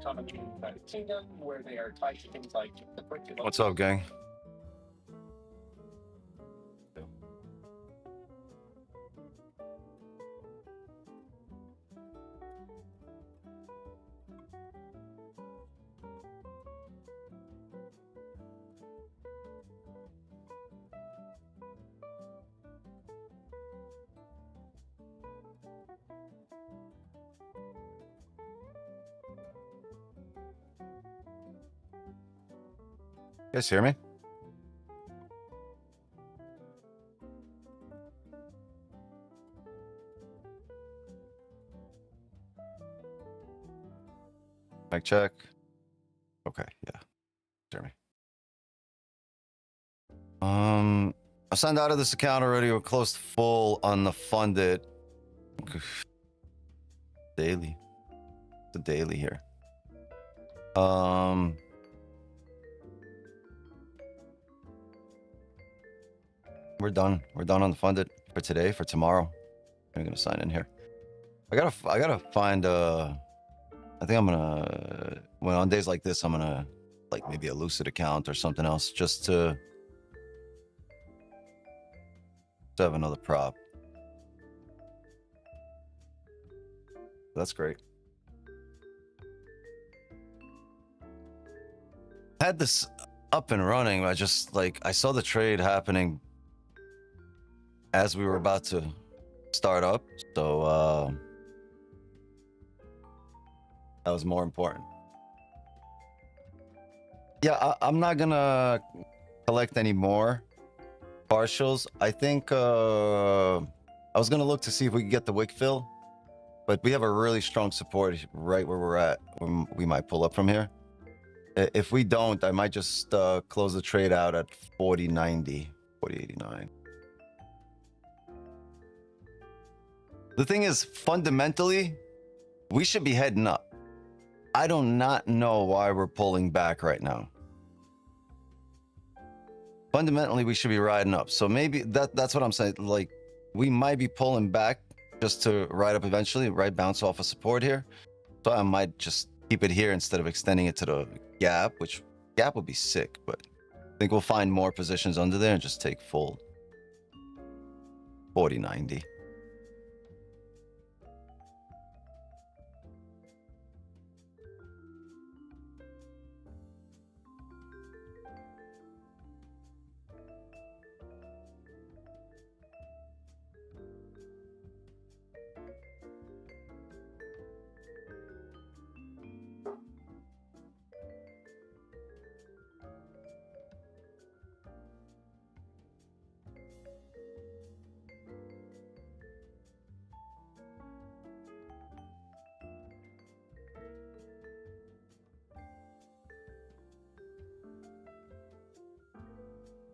Coming to the United Kingdom, where they are tied to things like the curriculum. What's up, gang? You guys hear me? Mic check. Okay, yeah. Hear me. I signed out of this account already. We're close to full on the funded. Daily. It's a daily here. We're done. We're done on the funded for today, for tomorrow. I'm gonna sign in here. I gotta find I think I'm gonna, when on days like this, I'm gonna like maybe a Lucid account or something else just to have another prop. That's great. Had this up and running. I just like, I saw the trade happening as we were about to start up. So that was more important. Yeah, I'm not gonna collect any more partials. I think I was gonna look to see if we could get the wick fill, but we have a really strong support right where we're at. We might pull up from here. If we don't, I might just close the trade out at 40.90, 40.89. The thing is, fundamentally, we should be heading up. I do not know why we're pulling back right now. Fundamentally, we should be riding up. So maybe that's what I'm saying. Like, we might be pulling back just to ride up eventually, right? Bounce off of support here. So I might just keep it here instead of extending it to the gap, which gap would be sick, but I think we'll find more positions under there and just take full 40.90.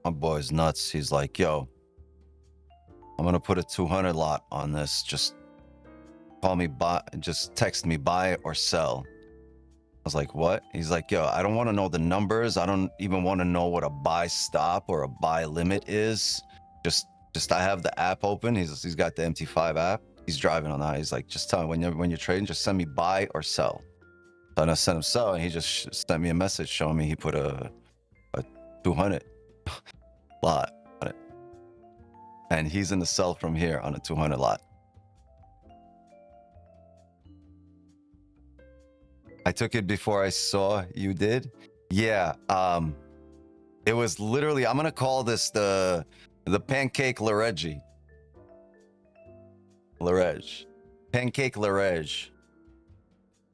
My boy's nuts. He's like, yo, I'm gonna put a 200 lot on this. Just call me buy, just text me buy or sell. I was like, what? He's like, yo, I don't want to know the numbers. I don't even want to know what a buy stop or a buy limit is. Just I have the app open. He's got the MT5 app. He's driving on that. He's like, just tell me when you're trading, just send me buy or sell. So I sent him sell, and he just sent me a message showing me he put a 200 lot on it, and he's in the sell from here on a 200 lot. I took it before I saw you did. Yeah, it was literally, I'm gonna call this the pancake Laregi. Pancake Larege.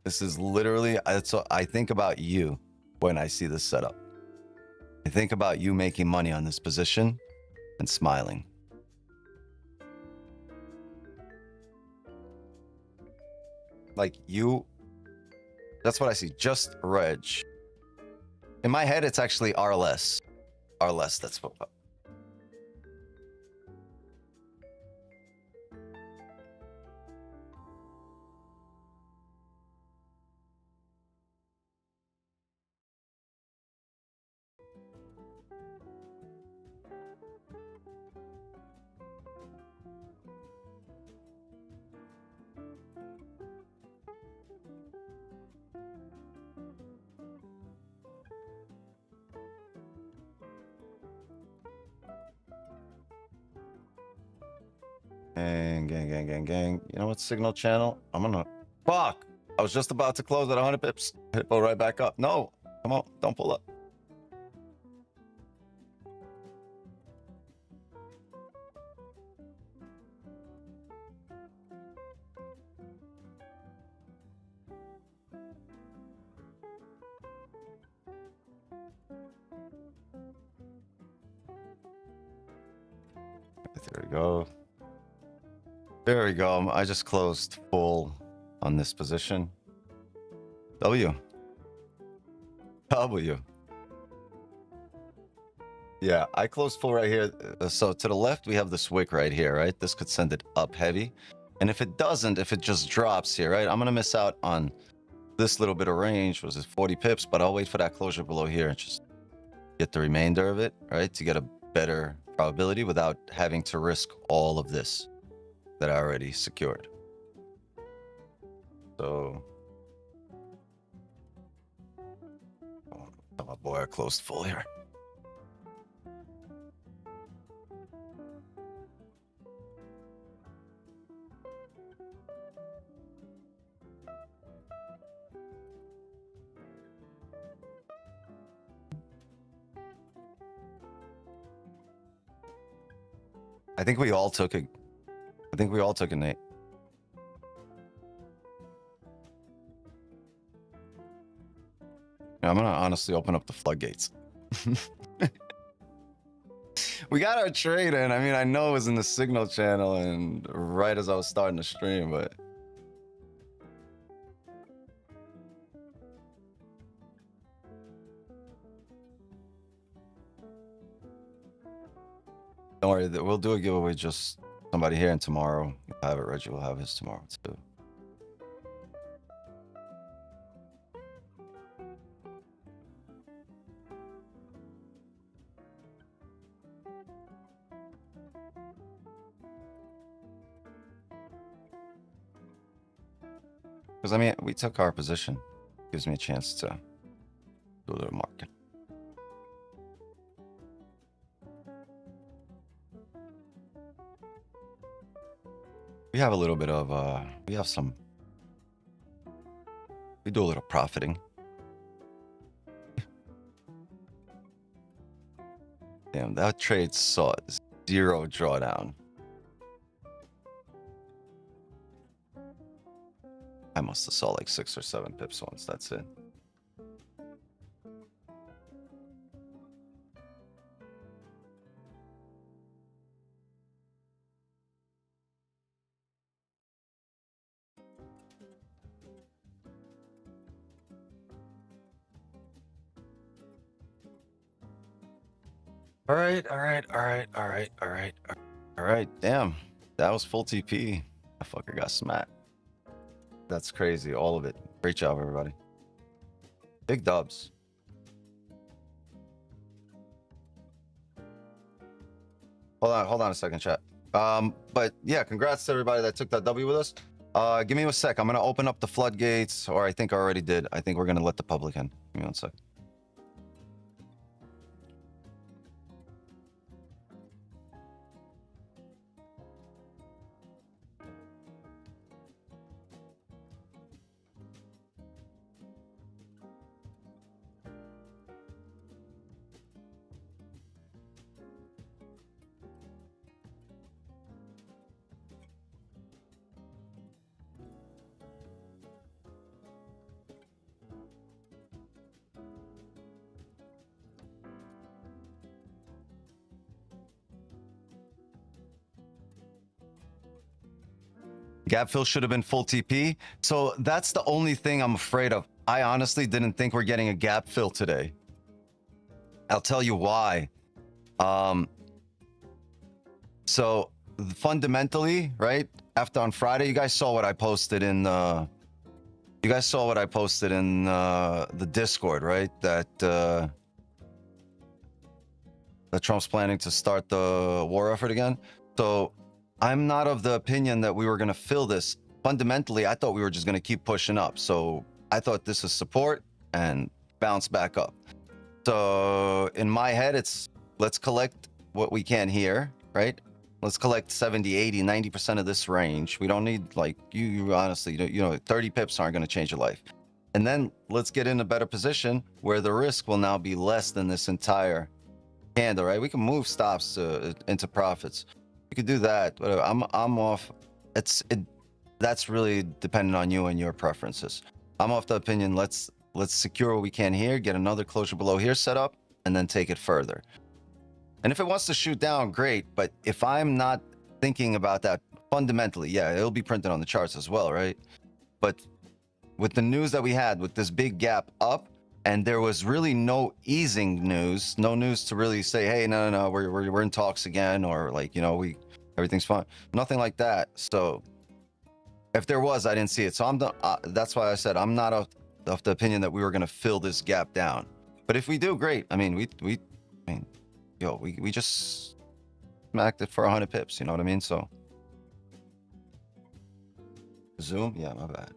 This is literally, I think about you when I see this setup. I think about you making money on this position and smiling. Like you, that's what I see, just Reg. In my head, it's actually R-less. R-less, that's what. Gang. You know what? Signal channel. I'm gonna. Fuck! I was just about to close at 100 pips. Hippo right back up. No! Come on. Don't pull up. There we go. There we go. I just closed full on this position. W. Yeah, I closed full right here. So to the left, we have this wick right here, right? This could send it up heavy. And if it doesn't, if it just drops here, right? I'm going to miss out on this little bit of range. Was it 40 pips? But I'll wait for that closure below here and just get the remainder of it, right? To get a better probability without having to risk all of this that I already secured. So, oh my boy, I closed full here. I think we all took it. I think we all took a Nate. I'm gonna honestly open up the floodgates. We got our trade in. I mean, I know it was in the signal channel and right as I was starting to stream, but don't worry, we'll do a giveaway just somebody here, and tomorrow I have it. Reggie will have his tomorrow too. Because I mean, we took our position. Gives me a chance to do a little market. We have a little bit of we have some. We do a little profiting. Damn, that trade saw 0 drawdown. I must have saw like 6 or 7 pips once. That's it. All right. Damn, that was full TP. That fucker got smacked. That's crazy. All of it. Great job, everybody. Big dubs. Hold on a second, chat. But yeah, congrats to everybody that took that W with us. Give me a sec. I'm gonna open up the floodgates, or I think I already did. I think we're gonna let the public in. Give me 1 sec. Gap fill should have been full TP. So that's the only thing I'm afraid of. I honestly didn't think we're getting a gap fill today. I'll tell you why. So fundamentally, right? After on Friday, you guys saw what I posted in the Discord, right? That Trump's planning to start the war effort again. So I'm not of the opinion that we were going to fill this. Fundamentally, I thought we were just going to keep pushing up. So I thought this is support and bounce back up. So in my head, it's let's collect what we can here, right? Let's collect 70, 80, 90% of this range. We don't need, like, you honestly, you know, 30 pips aren't going to change your life. And then let's get in a better position where the risk will now be less than this entire candle, right? We can move stops into profits. We could do that. But I'm off. That's really dependent on you and your preferences. I'm off the opinion, let's secure what we can here, get another closure below here set up, and then take it further. And if it wants to shoot down, great. But if I'm not thinking about that fundamentally, yeah, it'll be printed on the charts as well, right? But with the news that we had with this big gap up, and there was really no easing news, no news to really say, hey, no, we're in talks again, or like, you know, everything's fine. Nothing like that. So if there was, I didn't see it. So that's why I said I'm not of the opinion that we were going to fill this gap down. But if we do, great. I mean, we just smacked it for 100 pips. You know what I mean? So Zoom, yeah, my bad.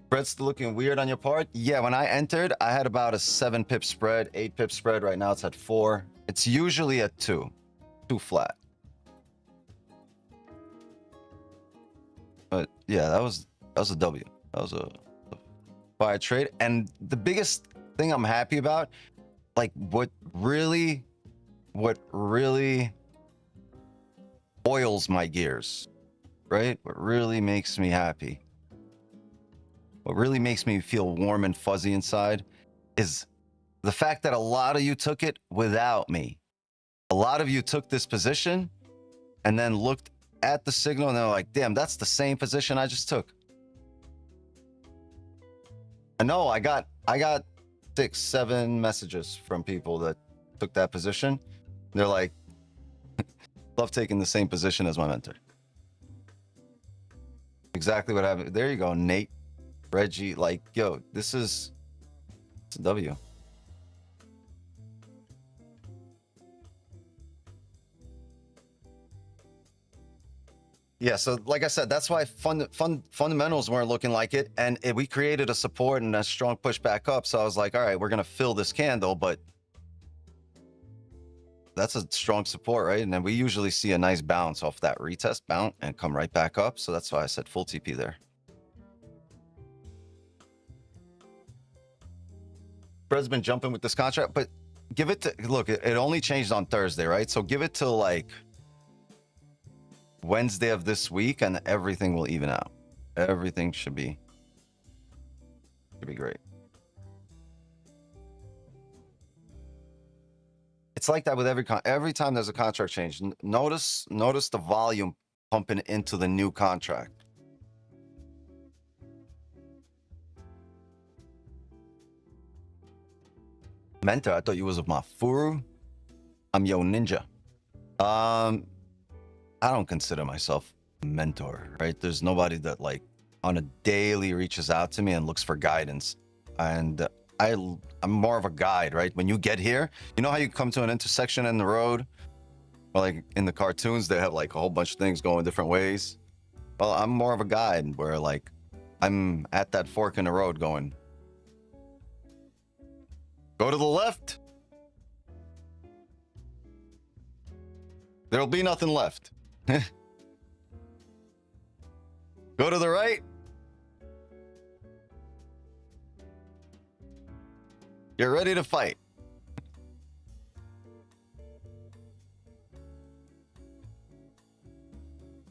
Spread's still looking weird on your part. Yeah, when I entered, I had about a 7 pip spread, 8 pip spread. Right now it's at 4. It's usually at 2 flat. But yeah, that was a W. That was a fire trade. And the biggest thing I'm happy about, like what really oils my gears, right? What really makes me happy, what really makes me feel warm and fuzzy inside, is the fact that a lot of you took it without me. A lot of you took this position and then looked at the signal and they're like, damn, that's the same position I just took. I know I got 6, 7 messages from people that took that position. They're like, love taking the same position as my mentor. Exactly what happened. There you go, Nate, Reggie, like, yo, it's a W. Yeah, so like I said, that's why fundamentals weren't looking like it, and we created a support and a strong push back up. So I was like, all right, we're gonna fill this candle, but that's a strong support, right? And then we usually see a nice bounce off that retest bounce and come right back up. So that's why I said full TP there. Fred's been jumping with this contract, but give it to, look, it only changed on Thursday, right? So give it till like Wednesday of this week and everything will even out. Everything should be great. It's like that with every time there's a contract change. Notice the volume pumping into the new contract. Mentor, I thought you was a Mafuru. I'm Yo Ninja. I don't consider myself a mentor, right? There's nobody that like on a daily reaches out to me and looks for guidance. And I'm more of a guide, right? When you get here, you know how you come to an intersection in the road? Or like in the cartoons, they have like a whole bunch of things going different ways. Well, I'm more of a guide where like I'm at that fork in the road going, go to the left. There'll be nothing left. Go to the right. You're ready to fight.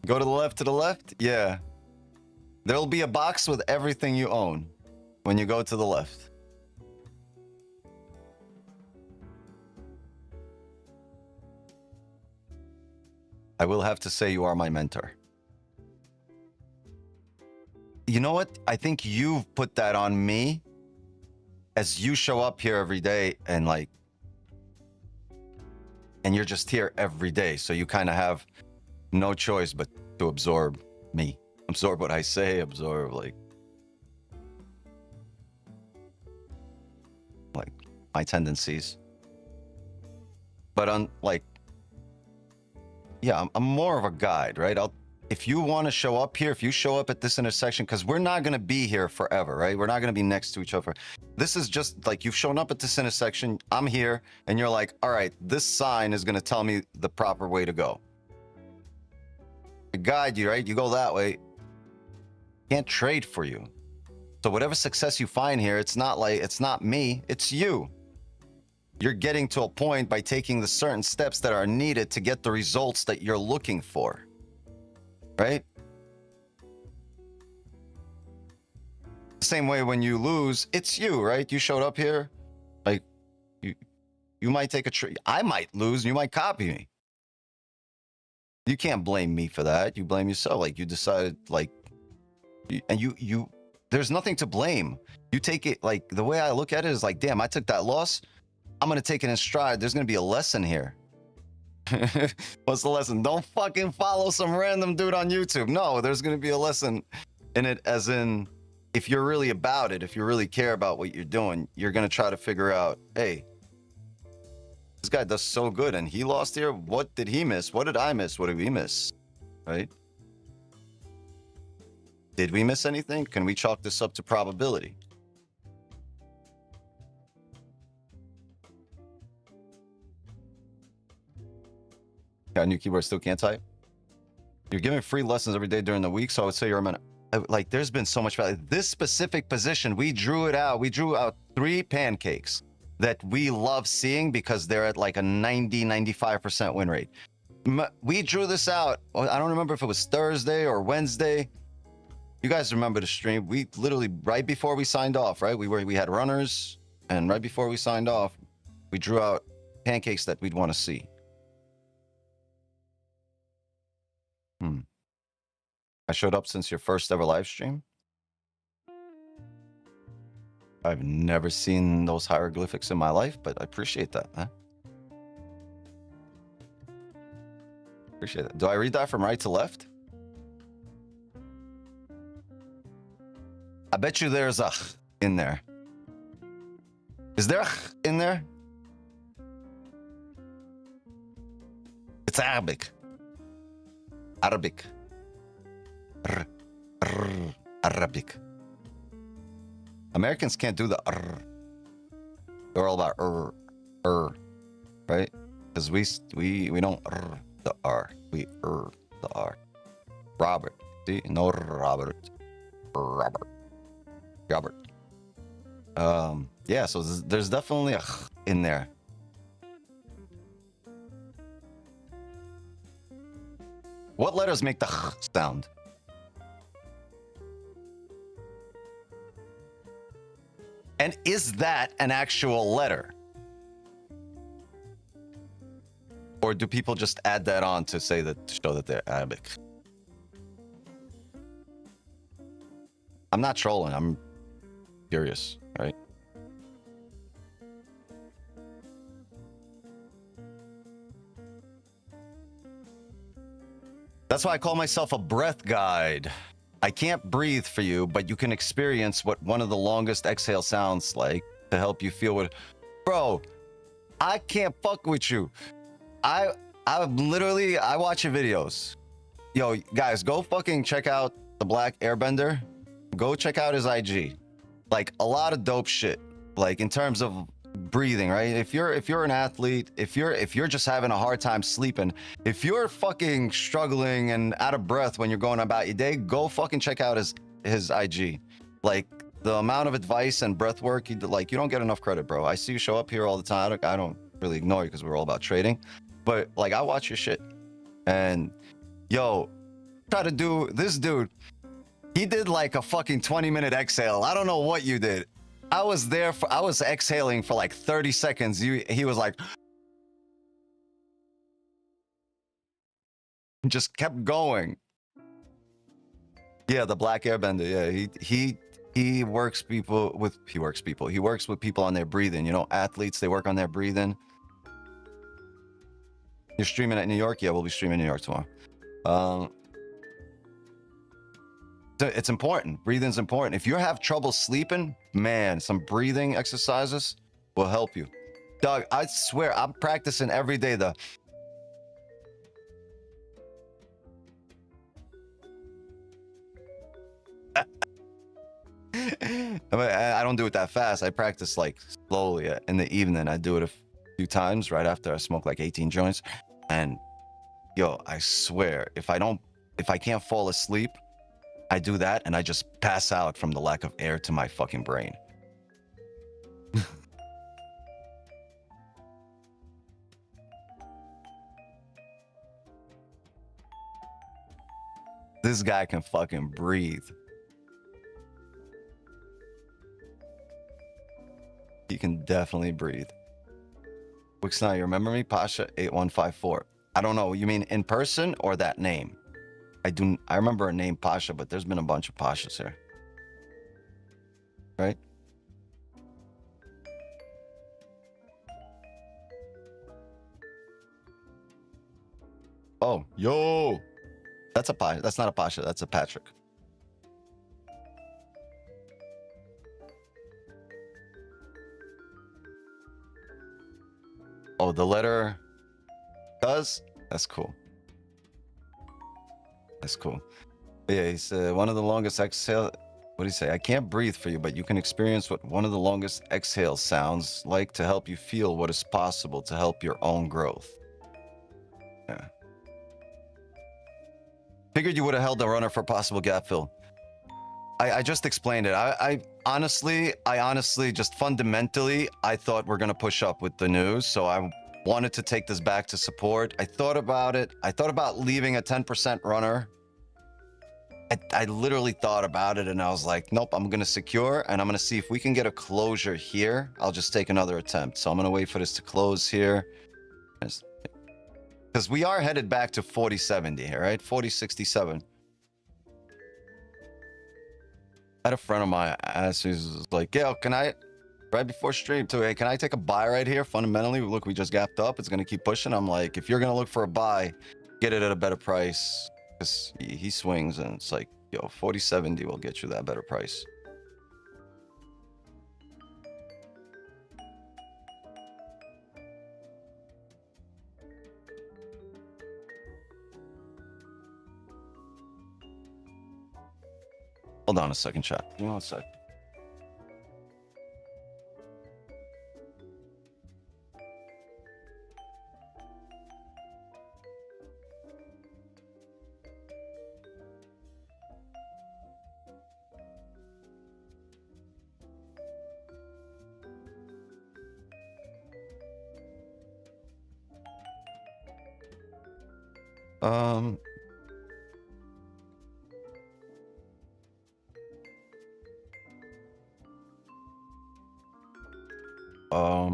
Go to the left, to the left. Yeah. There'll be a box with everything you own when you go to the left. I will have to say you are my mentor. You know what? I think you've put that on me as you show up here every day and like, and you're just here every day. So you kind of have no choice but to absorb me, absorb what I say, absorb like my tendencies. But on like, yeah, I'm more of a guide, right? if you want to show up here, if you show up at this intersection, because we're not going to be here forever, right? We're not going to be next to each other. This is just like you've shown up at this intersection. I'm here, and you're like, all right, this sign is going to tell me the proper way to go. I guide you, right? You go that way. Can't trade for you. So whatever success you find here, it's not me, it's you. You're getting to a point by taking the certain steps that are needed to get the results that you're looking for. Right? Same way when you lose, it's you, right? You showed up here, like you might take a trade. I might lose, and you might copy me. You can't blame me for that. You blame yourself. Like you decided, like, and you. There's nothing to blame. You take it like the way I look at it is like, damn, I took that loss. I'm gonna take it in stride. There's gonna be a lesson here. What's the lesson? Don't fucking follow some random dude on YouTube. No, there's going to be a lesson in it, as in, if you're really about it, if you really care about what you're doing, you're going to try to figure out, hey, this guy does so good and he lost here. What did he miss? What did I miss? What did we miss? Right? Did we miss anything? Can we chalk this up to probability? Got a new keyboard, still can't type. You're giving free lessons every day during the week, so I would say you're a minute. Like, there's been so much value. This specific position, we drew it out. We drew out 3 pancakes that we love seeing because they're at like a 90-95% win rate. We drew this out. I don't remember if it was Thursday or Wednesday. You guys remember the stream? We literally, right before we signed off, right? We had runners, and right before we signed off, we drew out pancakes that we'd want to see. I showed up since your first ever live stream. I've never seen those hieroglyphics in my life, but I appreciate that, huh? Appreciate that. Do I read that from right to left? I bet you there's a in there. Is there a in there? It's Arabic. Arabic. Arabic. Americans can't do the They're all about right? Because we don't the R. We the R. Robert. See? No Robert. Robert. Yeah, so there's definitely a in there. What letters make the sound? And is that an actual letter? Or do people just add that on to say that, to show that they're Arabic? I'm not trolling, I'm curious, right? That's why I call myself a breath guide. I can't breathe for you, but you can experience what one of the longest exhale sounds like to help you feel what... Bro, I can't fuck with you. I watch your videos. Yo, guys, go fucking check out the Black Airbender. Go check out his IG. Like, a lot of dope shit. Like, in terms of breathing, right? If you're an athlete, if you're just having a hard time sleeping, if you're fucking struggling and out of breath when you're going about your day, go fucking check out his IG. Like, the amount of advice and breath work you don't get enough credit, bro. I see you show up here all the time. I don't really ignore you because we're all about trading, but like, I watch your shit. And yo, try to do this. Dude, he did like a fucking 20-minute exhale. I don't know what you did. I was exhaling for like 30 seconds. He was like, just kept going. Yeah, the Black Airbender. Yeah, he works with people on their breathing. You know, athletes, they work on their breathing. You're streaming at New York? Yeah, we'll be streaming New York tomorrow. It's important. Breathing's important. If you have trouble sleeping, man, some breathing exercises will help you. Doug, I swear, I'm practicing every day. don't do it that fast. I practice like slowly in the evening. I do it a few times right after I smoke like 18 joints. And yo, I swear, if I can't fall asleep, I do that and I just pass out from the lack of air to my fucking brain. This guy can fucking breathe. He can definitely breathe. Wixnai, you remember me? Pasha 8154. I don't know. You mean in person or that name? I remember a name Pasha, but there's been a bunch of Pashas here. Right? Oh, yo. That's a Pasha. That's not a Pasha. That's a Patrick. Oh, the letter does? That's cool. That's cool. Yeah, he said one of the longest exhale. What do you say? I can't breathe for you, but you can experience what one of the longest exhales sounds like to help you feel what is possible to help your own growth. Yeah. Figured you would have held the runner for possible gap fill. I just explained it. I honestly, just fundamentally, I thought we're going to push up with the news. So I wanted to take this back to support. I thought about it. I thought about leaving a 10% runner. I literally thought about it and I was like, nope, I'm going to secure and I'm going to see if we can get a closure here. I'll just take another attempt. So I'm going to wait for this to close here. Because we are headed back to 4070 here, right? 4067. I had a friend of mine ask, who's like, yo, can I, right before stream too, hey, can I take a buy right here? Fundamentally, look, we just gapped up. It's going to keep pushing. I'm like, if you're going to look for a buy, get it at a better price. Because he swings and it's like, yo, 4070 will get you that better price. Hold on a second, chat. Give me 1 sec.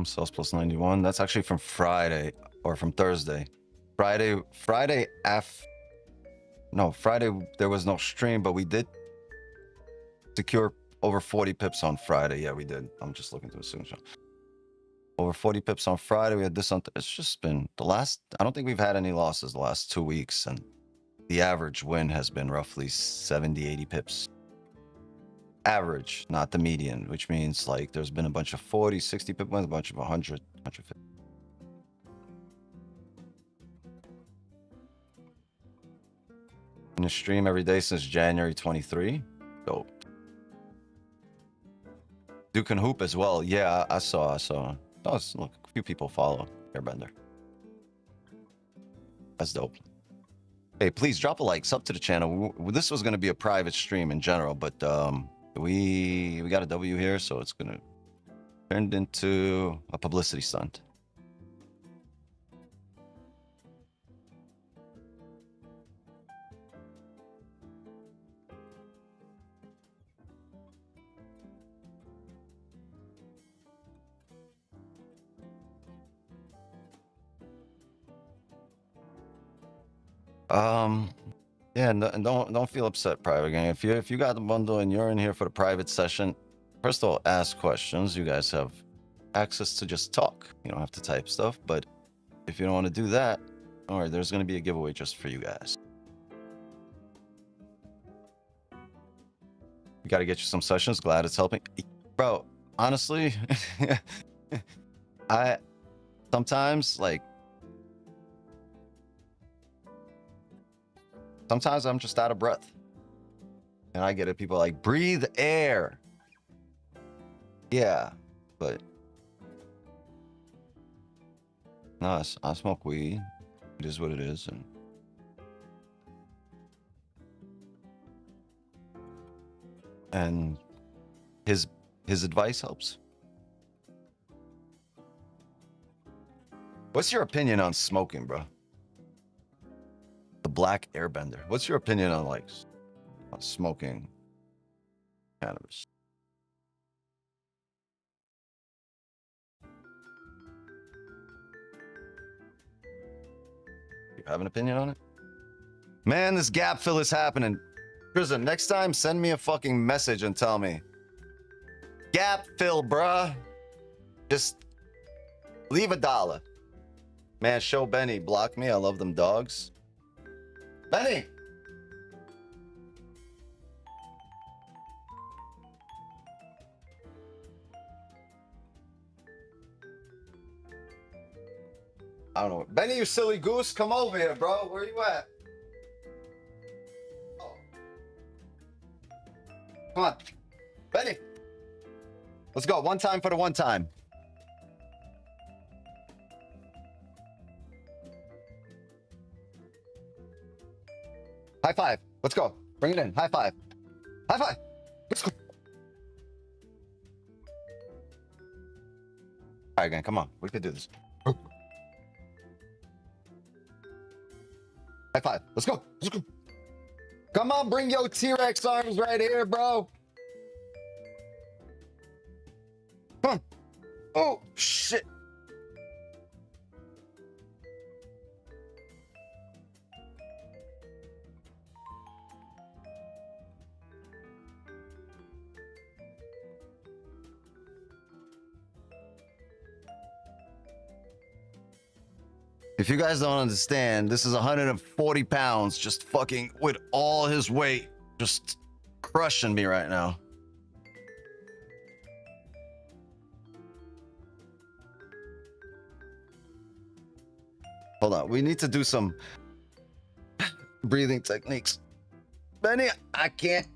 Sales plus 91. That's actually from Friday or from Thursday. Friday there was no stream, but we did secure over 40 pips on Friday. Yeah, we did. I'm just looking through a signature. Over 40 pips on Friday. We had this on. It's just been the last. I don't think we've had any losses the last 2 weeks, and the average win has been roughly 70, 80 pips. Average, not the median, which means like there's been a bunch of 40, 60 pip wins, a bunch of 100, 150. In the stream every day since January 23. Dope. Duke and Hoop as well. Yeah, I saw. Oh, look, a few people follow Airbender. That's dope. Hey, please drop a like, sub to the channel. This was going to be a private stream in general, but we got a W here, so it's going to turn into a publicity stunt. Yeah, and don't feel upset, private gang. If you got the bundle and you're in here for the private session, first of all, ask questions. You guys have access to just talk. You don't have to type stuff, but if you don't want to do that, don't worry, there's going to be a giveaway just for you guys. We got to get you some sessions. Glad it's helping. Bro, honestly, I sometimes I'm just out of breath. And I get it. People are like, breathe air. Yeah, but no, I smoke weed. It is what it is, and his advice helps. What's your opinion on smoking, bro? The Black Airbender. What's your opinion on like on smoking cannabis? You have an opinion on it? Man, this gap fill is happening. Prison, next time send me a fucking message and tell me. Gap fill, bruh. Just leave $1. Man, show Benny. Block me. I love them dogs. Benny! I don't know. Benny, you silly goose. Come over here, bro. Where you at? Oh. Come on. Benny. Let's go. One time for the one time. High five. Let's go. Bring it in. High five. High five. Let's go. All right, gang. Come on. We could do this. High five. Let's go. Let's go. Come on. Bring your T-Rex arms right here, bro. Come on. Oh, shit. If you guys don't understand, this is 140 pounds just fucking with all his weight just crushing me right now. Hold on, we need to do some breathing techniques. Benny, I can't.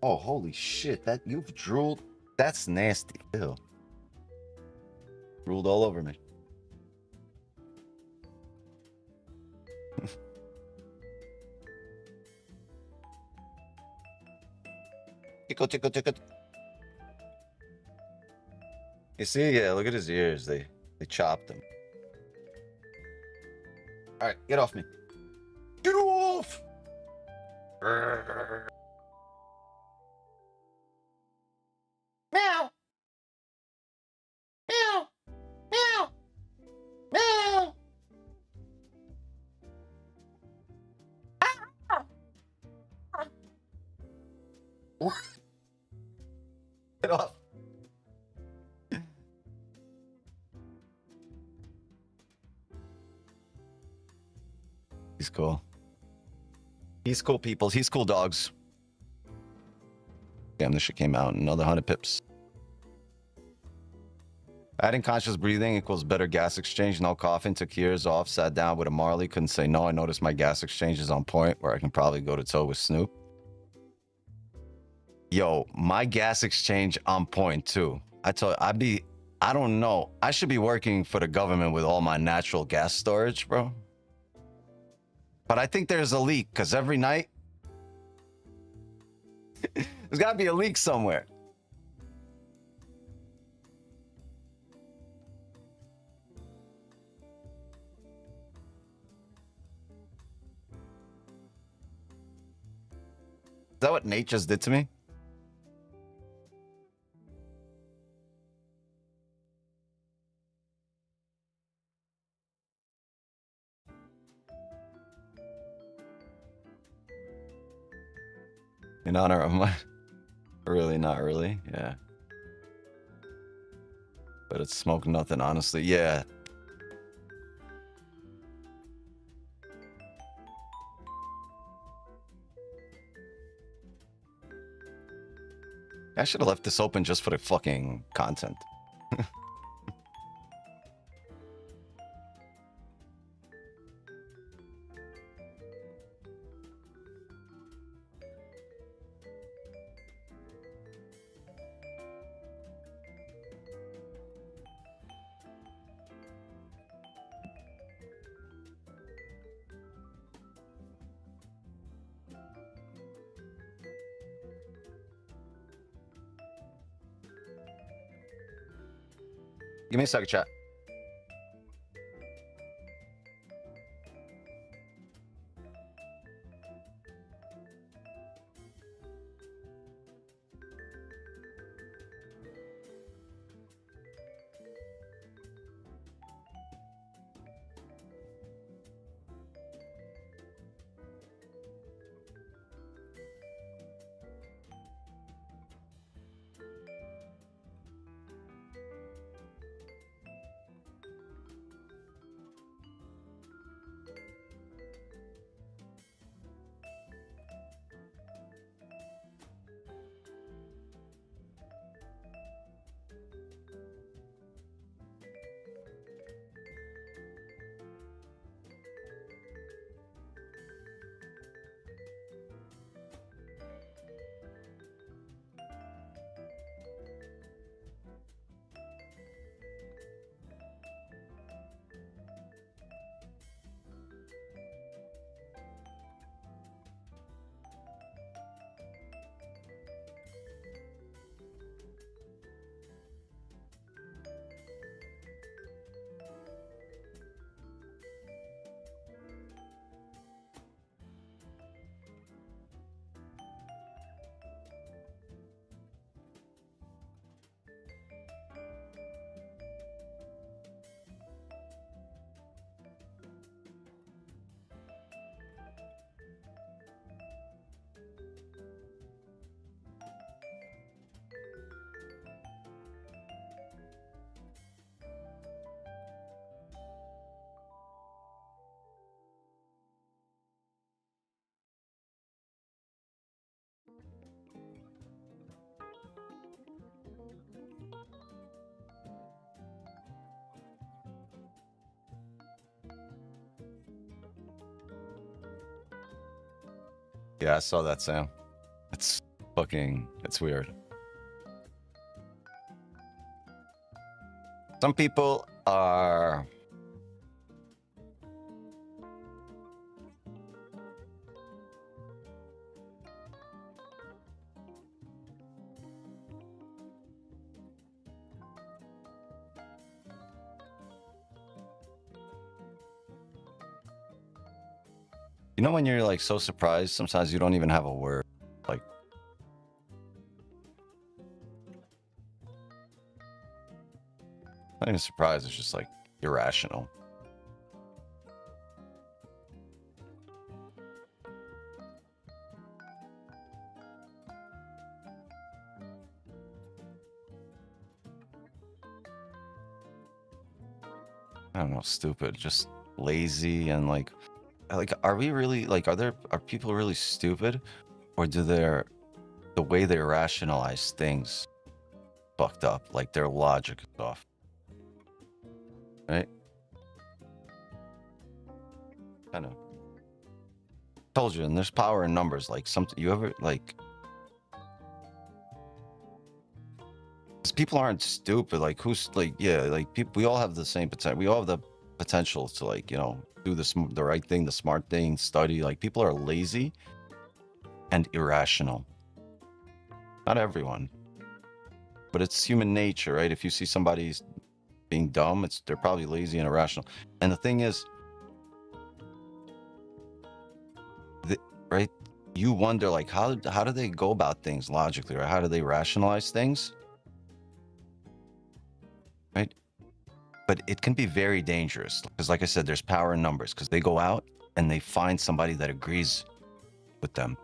Oh, holy shit, that you've drooled. That's nasty. Ew. Drooled all over me. Tickle, tickle, tickle. You see, yeah, look at his ears. They chopped him. All right, get off me. Get off! Meow. Meow. Meow. Meow. Get off. He's cool. He's cool, people. He's cool, dogs. Damn, this shit came out. Another 100 pips. Adding conscious breathing equals better gas exchange. No coughing. Took years off. Sat down with a Marley. Couldn't say no. I noticed my gas exchange is on point where I can probably go to toe with Snoop. Yo, my gas exchange on point too. I don't know. I should be working for the government with all my natural gas storage, bro. But I think there's a leak because every night there's got to be a leak somewhere. Is that what Nate just did to me? In honor of my... Really, not really. Yeah. But it's smoke nothing, honestly. Yeah. I should have left this open just for the fucking content. Give me a second, chat. Yeah, I saw that, Sam. It's weird. Some people are... You know when you're like so surprised, sometimes you don't even have a word. Like, not even surprised, it's just like irrational. I don't know, stupid, just lazy and like are we really like are people really stupid, or do the way they rationalize things fucked up, like their logic is off, right? I know. Told you, and there's power in numbers. Like you ever like, people aren't stupid. Like who's like, yeah, like people, we all have the same potential. We all have the potential to like, you know, do the right thing, the smart thing, study. Like people are lazy and irrational. Not everyone, but it's human nature, right? If you see somebody being dumb, they're probably lazy and irrational. And the thing is, right? You wonder like how do they go about things logically, or how do they rationalize things, right? But it can be very dangerous because, like I said, there's power in numbers, because they go out and they find somebody that agrees with them.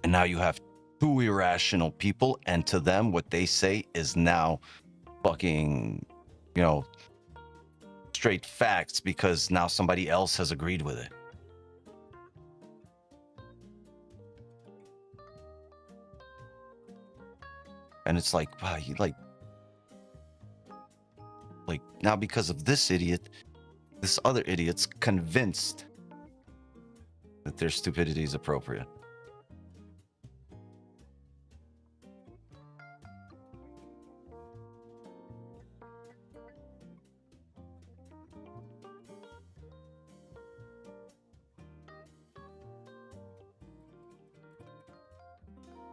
And now you have two irrational people, and to them, what they say is now fucking, you know, straight facts, because now somebody else has agreed with it. And it's like, wow, you like now because of this idiot, this other idiot's convinced that their stupidity is appropriate.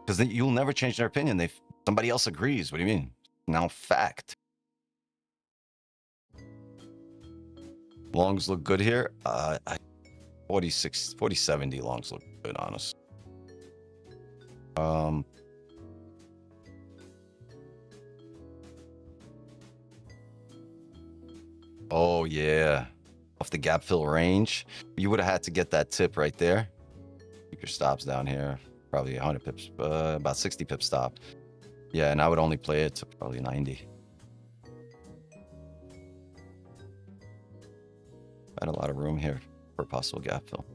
Because you'll never change their opinion. Somebody else agrees. What do you mean? Now fact. Longs look good here. 40-70 longs look good, honest. Oh yeah, off the gap fill range, you would have had to get that tip right there. Keep your stops down here. Probably 100 pips, about 60 pip stop. Yeah, and I would only play it to probably 90. Had a lot of room here for a possible gap fill.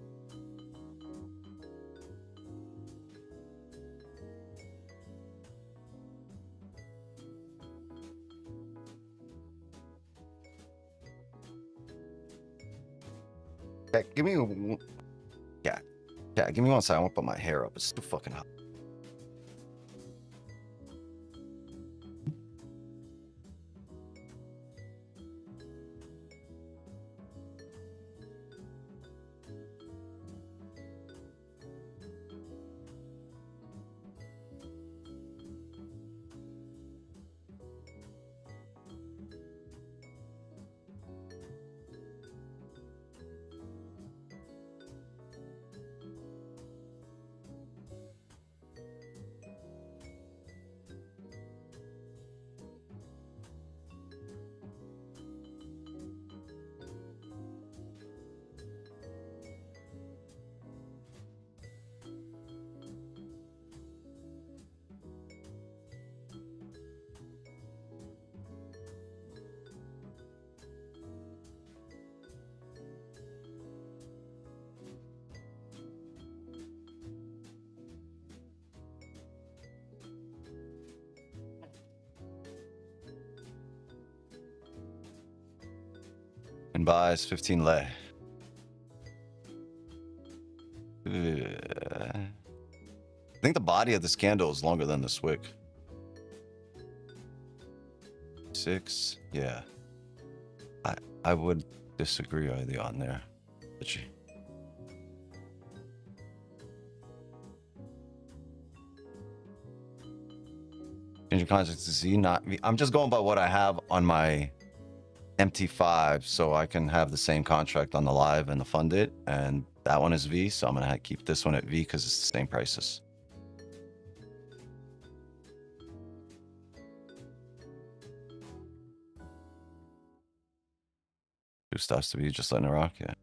Yeah, give me give me one second. I want to put my hair up. It's too fucking hot. And buys 15 lei. I think the body of this candle is longer than this wick. 6, yeah. I would disagree with you on there. Change your context to Z, not V. I'm just going by what I have on my MT5, so I can have the same contract on the live and the funded, and that one is V, so I'm gonna keep this one at V because it's the same prices. Two stops to be just letting it rock, yeah.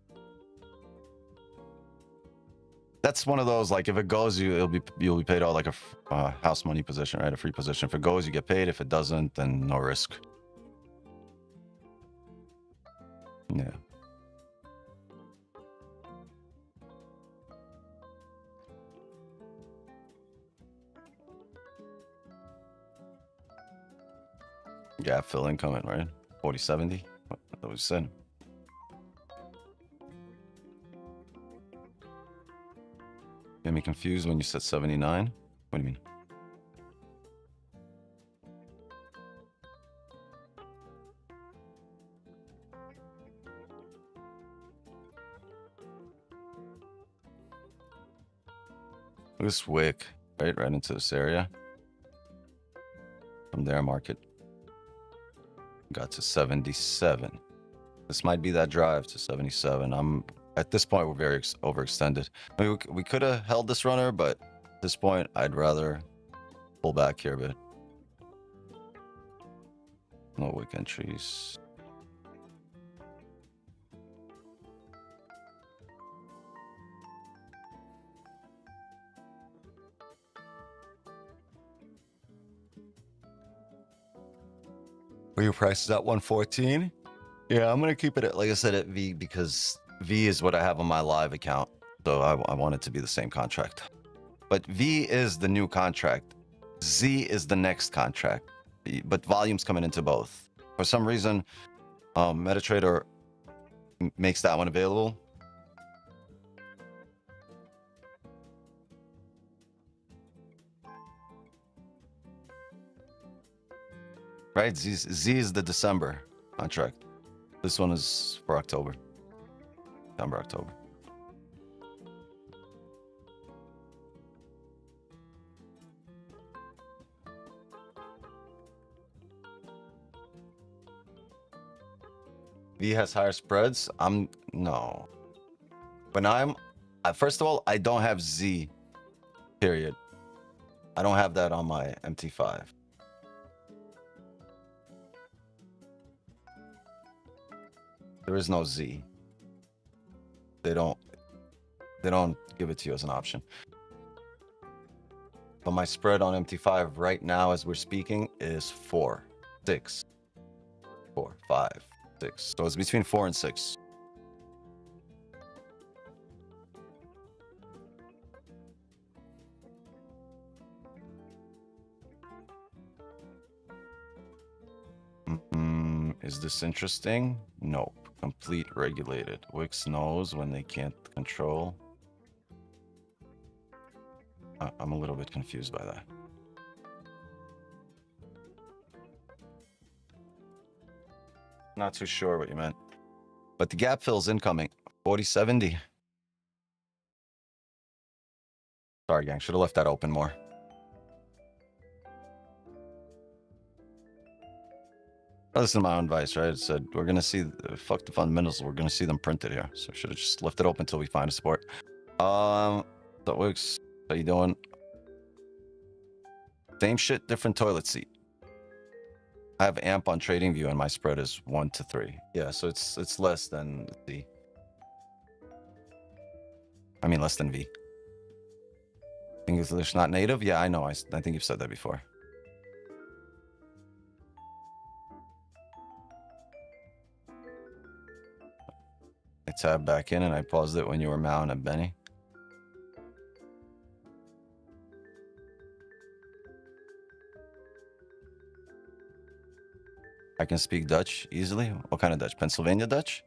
That's one of those, like, if it goes, you'll be paid out like a house money position, right? A free position. If it goes, you get paid. If it doesn't, then no risk. Yeah. Gap fill incoming, right? 40-70. What that was said. Get me confused when you said 79. What do you mean? Look at this wick, right into this area. From there, market got to 77. This might be that drive to 77. At this point, we're very overextended. I mean, we could have held this runner, but at this point, I'd rather pull back here a bit. No wick entries. Were your prices at 114? Yeah, I'm gonna keep it at, like I said, at V, because V is what I have on my live account, so I want it to be the same contract. But V is the new contract. Z is the next contract, but volume's coming into both. For some reason, MetaTrader makes that one available. Right, Z is the December contract. This one is for October. September, October. V has higher spreads. No. When first of all, I don't have Z, period. I don't have that on my MT5. There is no Z. They don't give it to you as an option. But my spread on MT5 right now, as we're speaking, is 4, 6, 4, 5, 6. So it's between 4 and 6. Is this interesting? Nope. Complete regulated. Wix knows when they can't control. I'm a little bit confused by that. Not too sure what you meant. But the gap fill's incoming. 4070. Sorry, gang. Should have left that open more. Listen to my own advice, right? It said we're gonna see fuck the fundamentals. We're gonna see them printed here. So should have just left it open until we find a support. That works. How you doing? Same shit, different toilet seat. I have AMP on TradingView and my spread is 1 to 3. Yeah, so it's less than Z. I mean less than V. English not native? Yeah, I know. I think you've said that before. I tabbed back in and I paused it when you were Mao and Benny. I can speak Dutch easily. What kind of Dutch? Pennsylvania Dutch?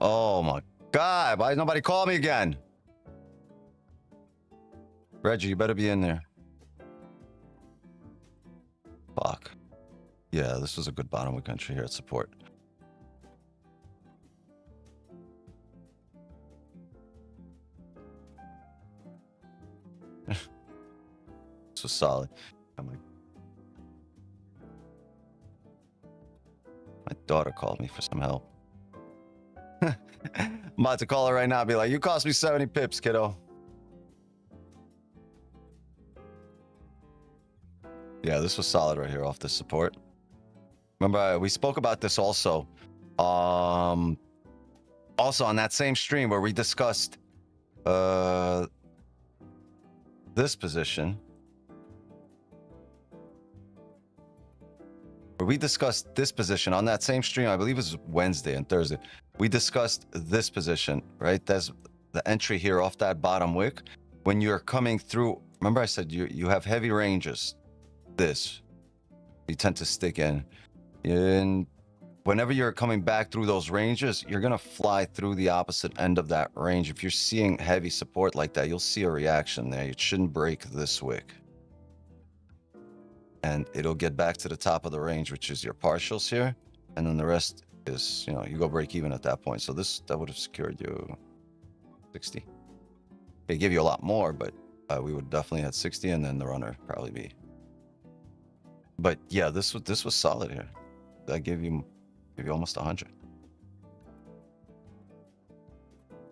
Oh my God, why did nobody call me again? Reggie, you better be in there. Fuck. Yeah, this was a good bottom of country here at support. This was solid. I'm daughter called me for some help. I'm about to call her right now. Be like, you cost me 70 pips, kiddo. Yeah, this was solid right here off the support. Remember, we spoke about this also. Also on that same stream where we discussed this position. Where we discussed this position on that same stream, I believe it was Wednesday and Thursday. We discussed this position, right? There's the entry here off that bottom wick. When you're coming through, remember I said you have heavy ranges. This, you tend to stick in. And whenever you're coming back through those ranges, you're going to fly through the opposite end of that range. If you're seeing heavy support like that, you'll see a reaction there. It shouldn't break this wick. And it'll get back to the top of the range, which is your partials here. And then the rest is, you know, you go break even at that point. So that would have secured you 60. It gave you a lot more, but we would definitely had 60 and then the runner probably be. But yeah, this was solid here. That gave you almost 100.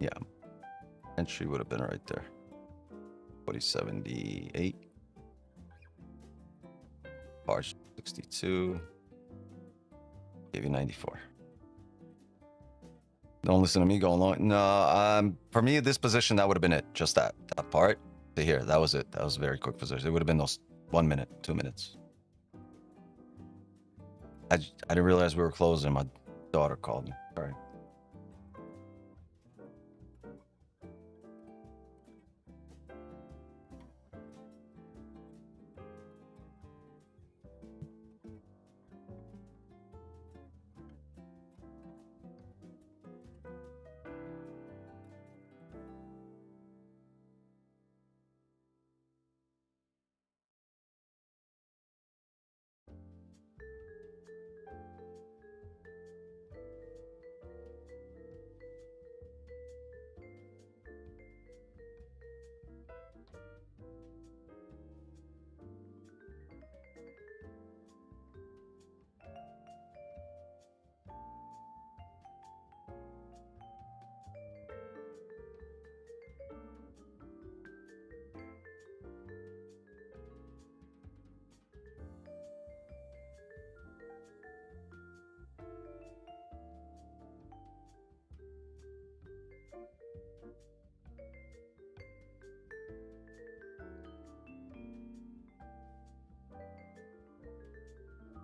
Yeah, entry would have been right there. 4078. Partial 62. Gave you 94. Don't listen to me going long. No, for me, this position, that would have been it. Just that part to here. That was it. That was a very quick position. It would have been those 1 minute, 2 minutes. I didn't realize we were closing. My daughter called me. Sorry.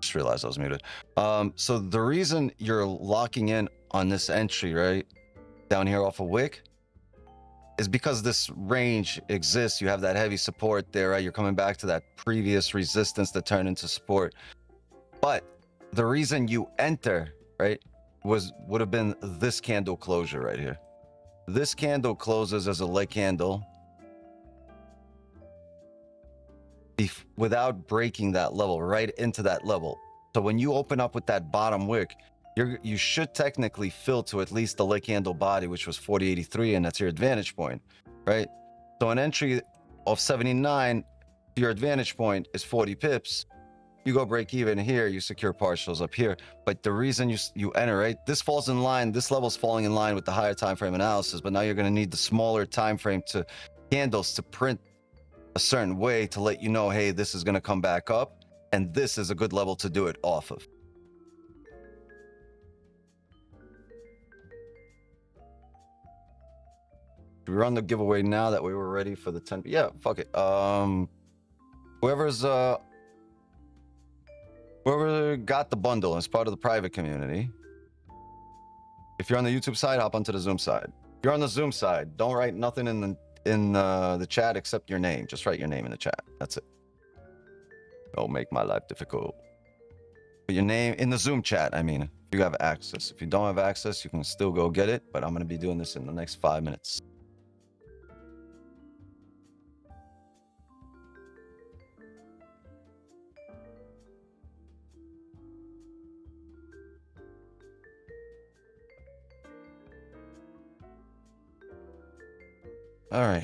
Just realized I was muted. So the reason you're locking in on this entry, right, down here off a wick, is because this range exists. You have that heavy support there, right? You're coming back to that previous resistance that turned into support. But the reason you enter, right, would have been this candle closure right here. This candle closes as a leg candle without breaking that level, right into that level. So when you open up with that bottom wick, you should technically fill to at least the leg candle body, which was 40.83, and that's your advantage point, right? So an entry of 79, your advantage point is 40 pips. You go break even here, you secure partials up here. But the reason you enter, right, this falls in line, this level's falling in line with the higher time frame analysis, but now you're going to need the smaller time frame to candles to print a certain way to let you know, hey, this is going to come back up, and this is a good level to do it off of. We run the giveaway now that we were ready for the 10. Yeah, fuck it. Whoever got the bundle as part of the private community, if you're on the YouTube side, hop onto the Zoom side. If you're on the Zoom side, don't write nothing in the chat except your name. Just write your name in the chat. That's it. Don't make my life difficult. Put your name in the Zoom chat. I mean, if you have access. If you don't have access, you can still go get it. But I'm going to be doing this in the next 5 minutes. All right.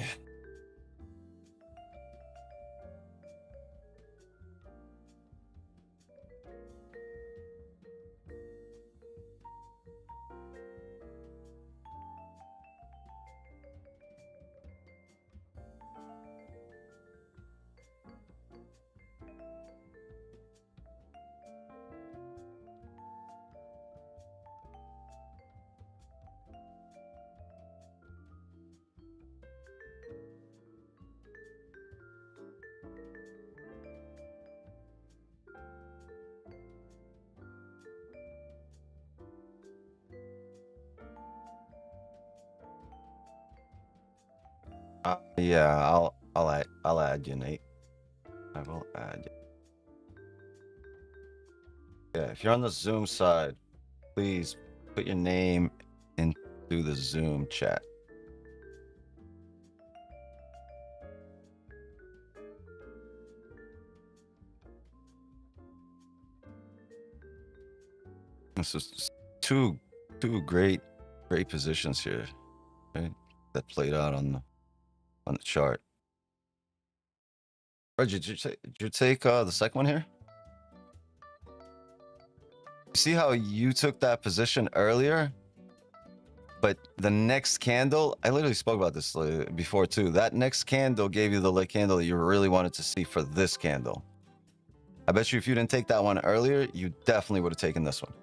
Yeah, I'll add you, Nate. I will add you. Yeah, if you're on the Zoom side, please put your name into the Zoom chat. This is two great positions here, right? That played out on the chart. Reggie, did you take the second one here? See how you took that position earlier, but the next candle, I literally spoke about this before too. That next candle gave you the lit candle that you really wanted to see for this candle. I bet you if you didn't take that one earlier, you definitely would have taken this one.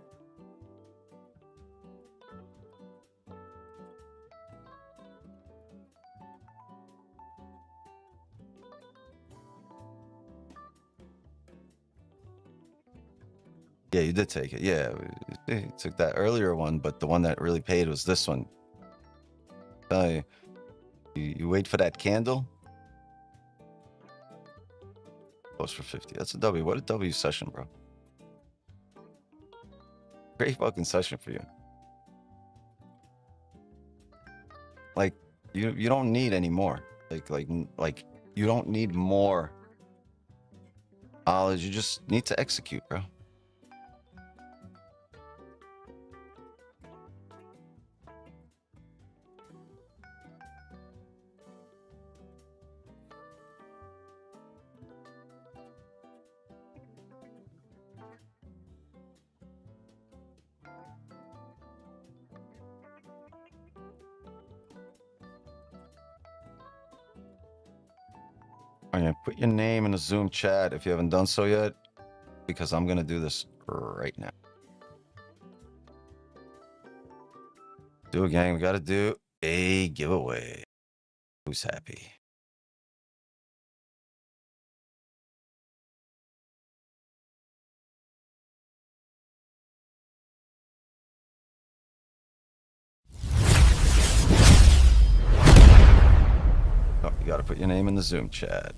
Yeah, you did take it. Yeah, you took that earlier one, but the one that really paid was this one. You wait for that candle. Close for 50. That's a W. What a W session, bro. Great fucking session for you. Like you don't need any more. Like you don't need more knowledge. You just need to execute, bro. Put your name in the Zoom chat if you haven't done so yet, because I'm gonna do this right now. Do it, gang. We gotta do a giveaway. Who's happy? Oh, you gotta put your name in the Zoom chat.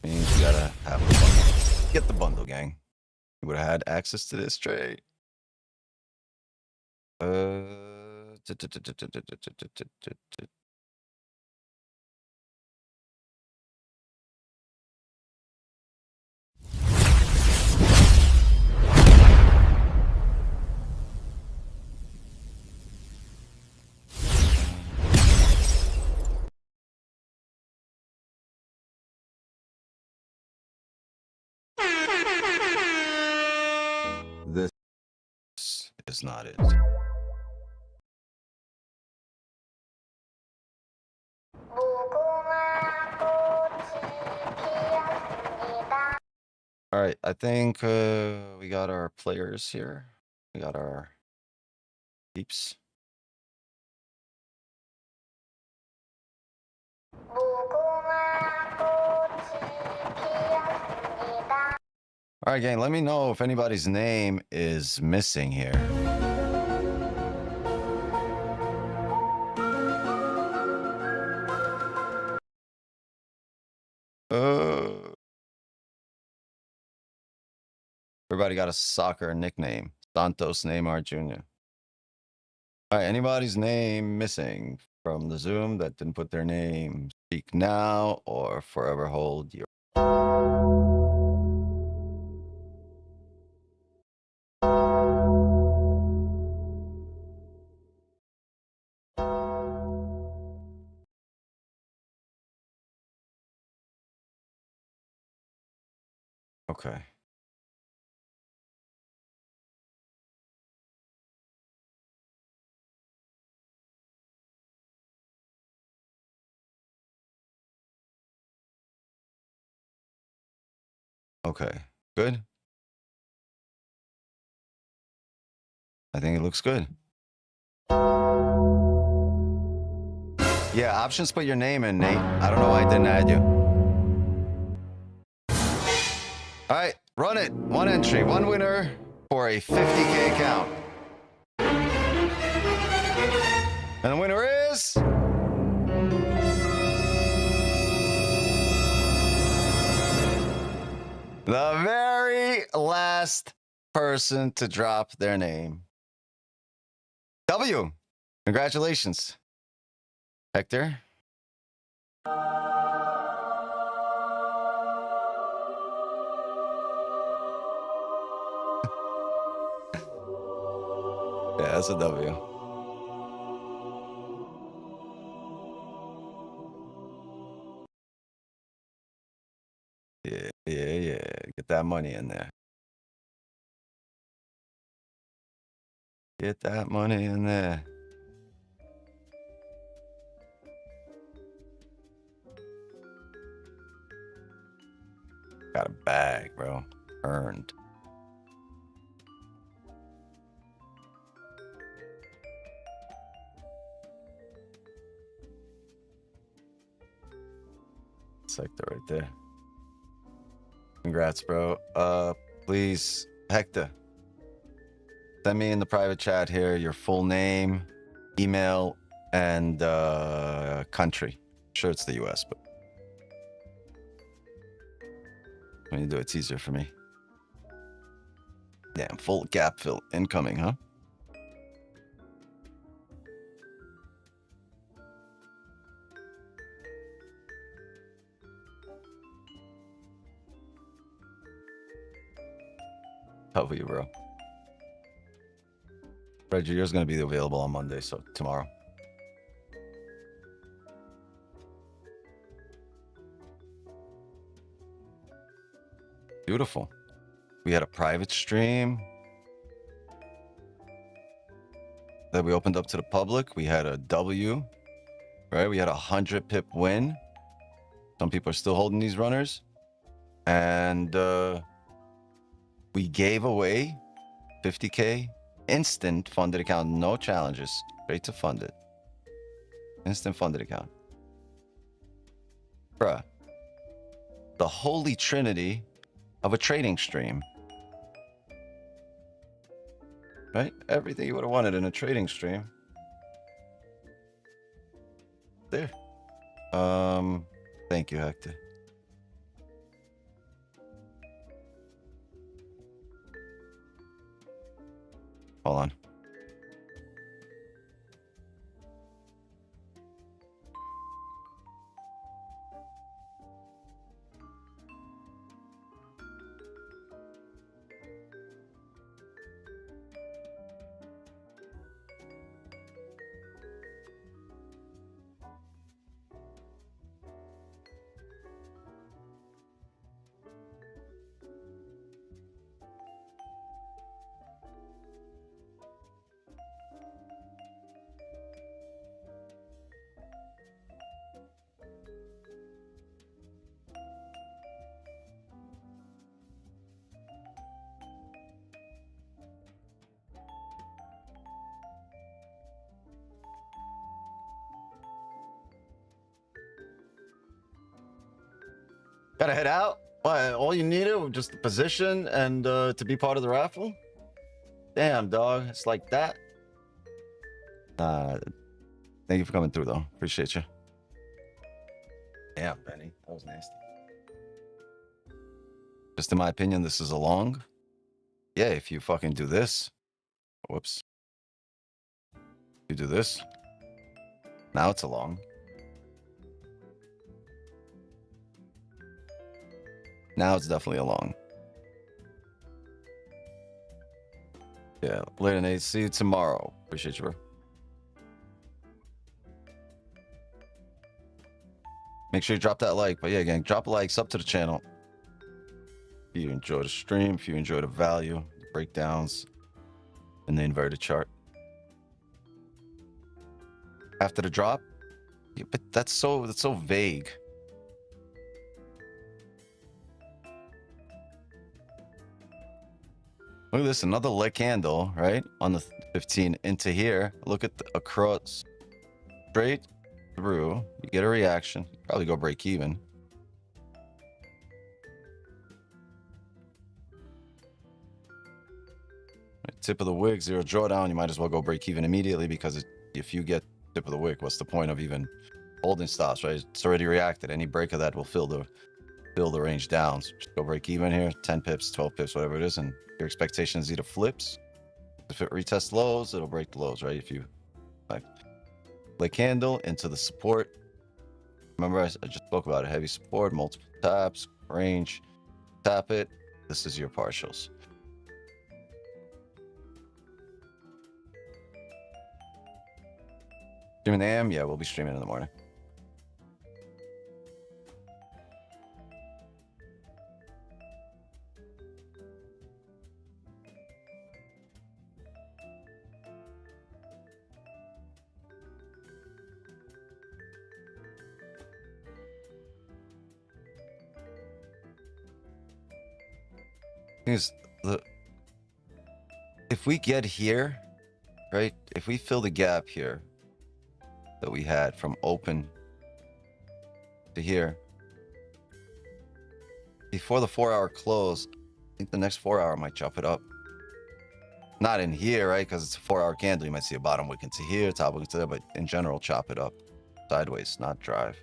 Means you gotta have the bundle. Get the bundle, gang. You would have had access to this trade. This is not it. All right, I think we got our players here. We got our peeps. All right, gang, let me know if anybody's name is missing here. Everybody got a soccer nickname. Santos Neymar Jr. All right, anybody's name missing from the Zoom that didn't put their name? Speak now or forever hold your... Okay. Okay, good. I think it looks good. Yeah, options put your name in, Nate. I don't know why I didn't add you. All right, run it. One entry, one winner for a 50K account. And the winner is The very last person to drop their name. W. Congratulations. Hector. Yeah, that's a W. Yeah. Get that money in there. Get that money in there. Got a bag, bro. Earned. Sector right there. Congrats, bro. Please, Hector, send me in the private chat here your full name, email, and country. I'm sure it's the US, but when you do it's easier for me. Damn, full gap fill incoming, huh? W, bro. Reggie, yours going to be available on Monday, so tomorrow. Beautiful. We had a private stream that we opened up to the public. We had a W, right? We had a 100 pip win. Some people are still holding these runners. And we gave away 50K instant funded account, no challenges, straight to funded. Instant funded account. Bruh. The holy trinity of a trading stream. Right? Everything you would have wanted in a trading stream. There. Thank you, Hector. Hold on. Gotta head out. What? All you needed was just the position and to be part of the raffle? Damn, dog. It's like that. Thank you for coming through, though. Appreciate you. Damn, Benny. That was nasty. Just in my opinion, this is a long. Yeah, if you fucking do this. Whoops. You do this. Now it's a long. Now it's definitely a long. Yeah, later, Nate. See you tomorrow. Appreciate you, bro. Make sure you drop that like. But yeah, gang, drop a like, sub to the channel. If you enjoy the stream, if you enjoy the value, the breakdowns, and the inverted chart. After the drop? Yeah, but that's so vague. Look at this, another leg candle, right? On the 15 into here. Look at the across, straight through. You get a reaction. Probably go break even. Tip of the wick, zero drawdown. You might as well go break even immediately because if you get tip of the wick, what's the point of even holding stops, right? It's already reacted. Any break of that will fill the fill the range down. So just go break even here, 10 pips, 12 pips, whatever it is, and your expectation is either flips. If it retests lows, it'll break the lows, right? If you like play candle into the support. Remember, I just spoke about it. Heavy support, multiple taps, range, tap it. This is your partials. Streaming the AM? Yeah, we'll be streaming in the morning. Is if we get here, right? If we fill the gap here that we had from open to here before the 4-hour close, I think the next 4-hour might chop it up. Not in here, right? Because it's a 4-hour candle. You might see a bottom wick into here, top wick into there, but in general, chop it up sideways, not drive.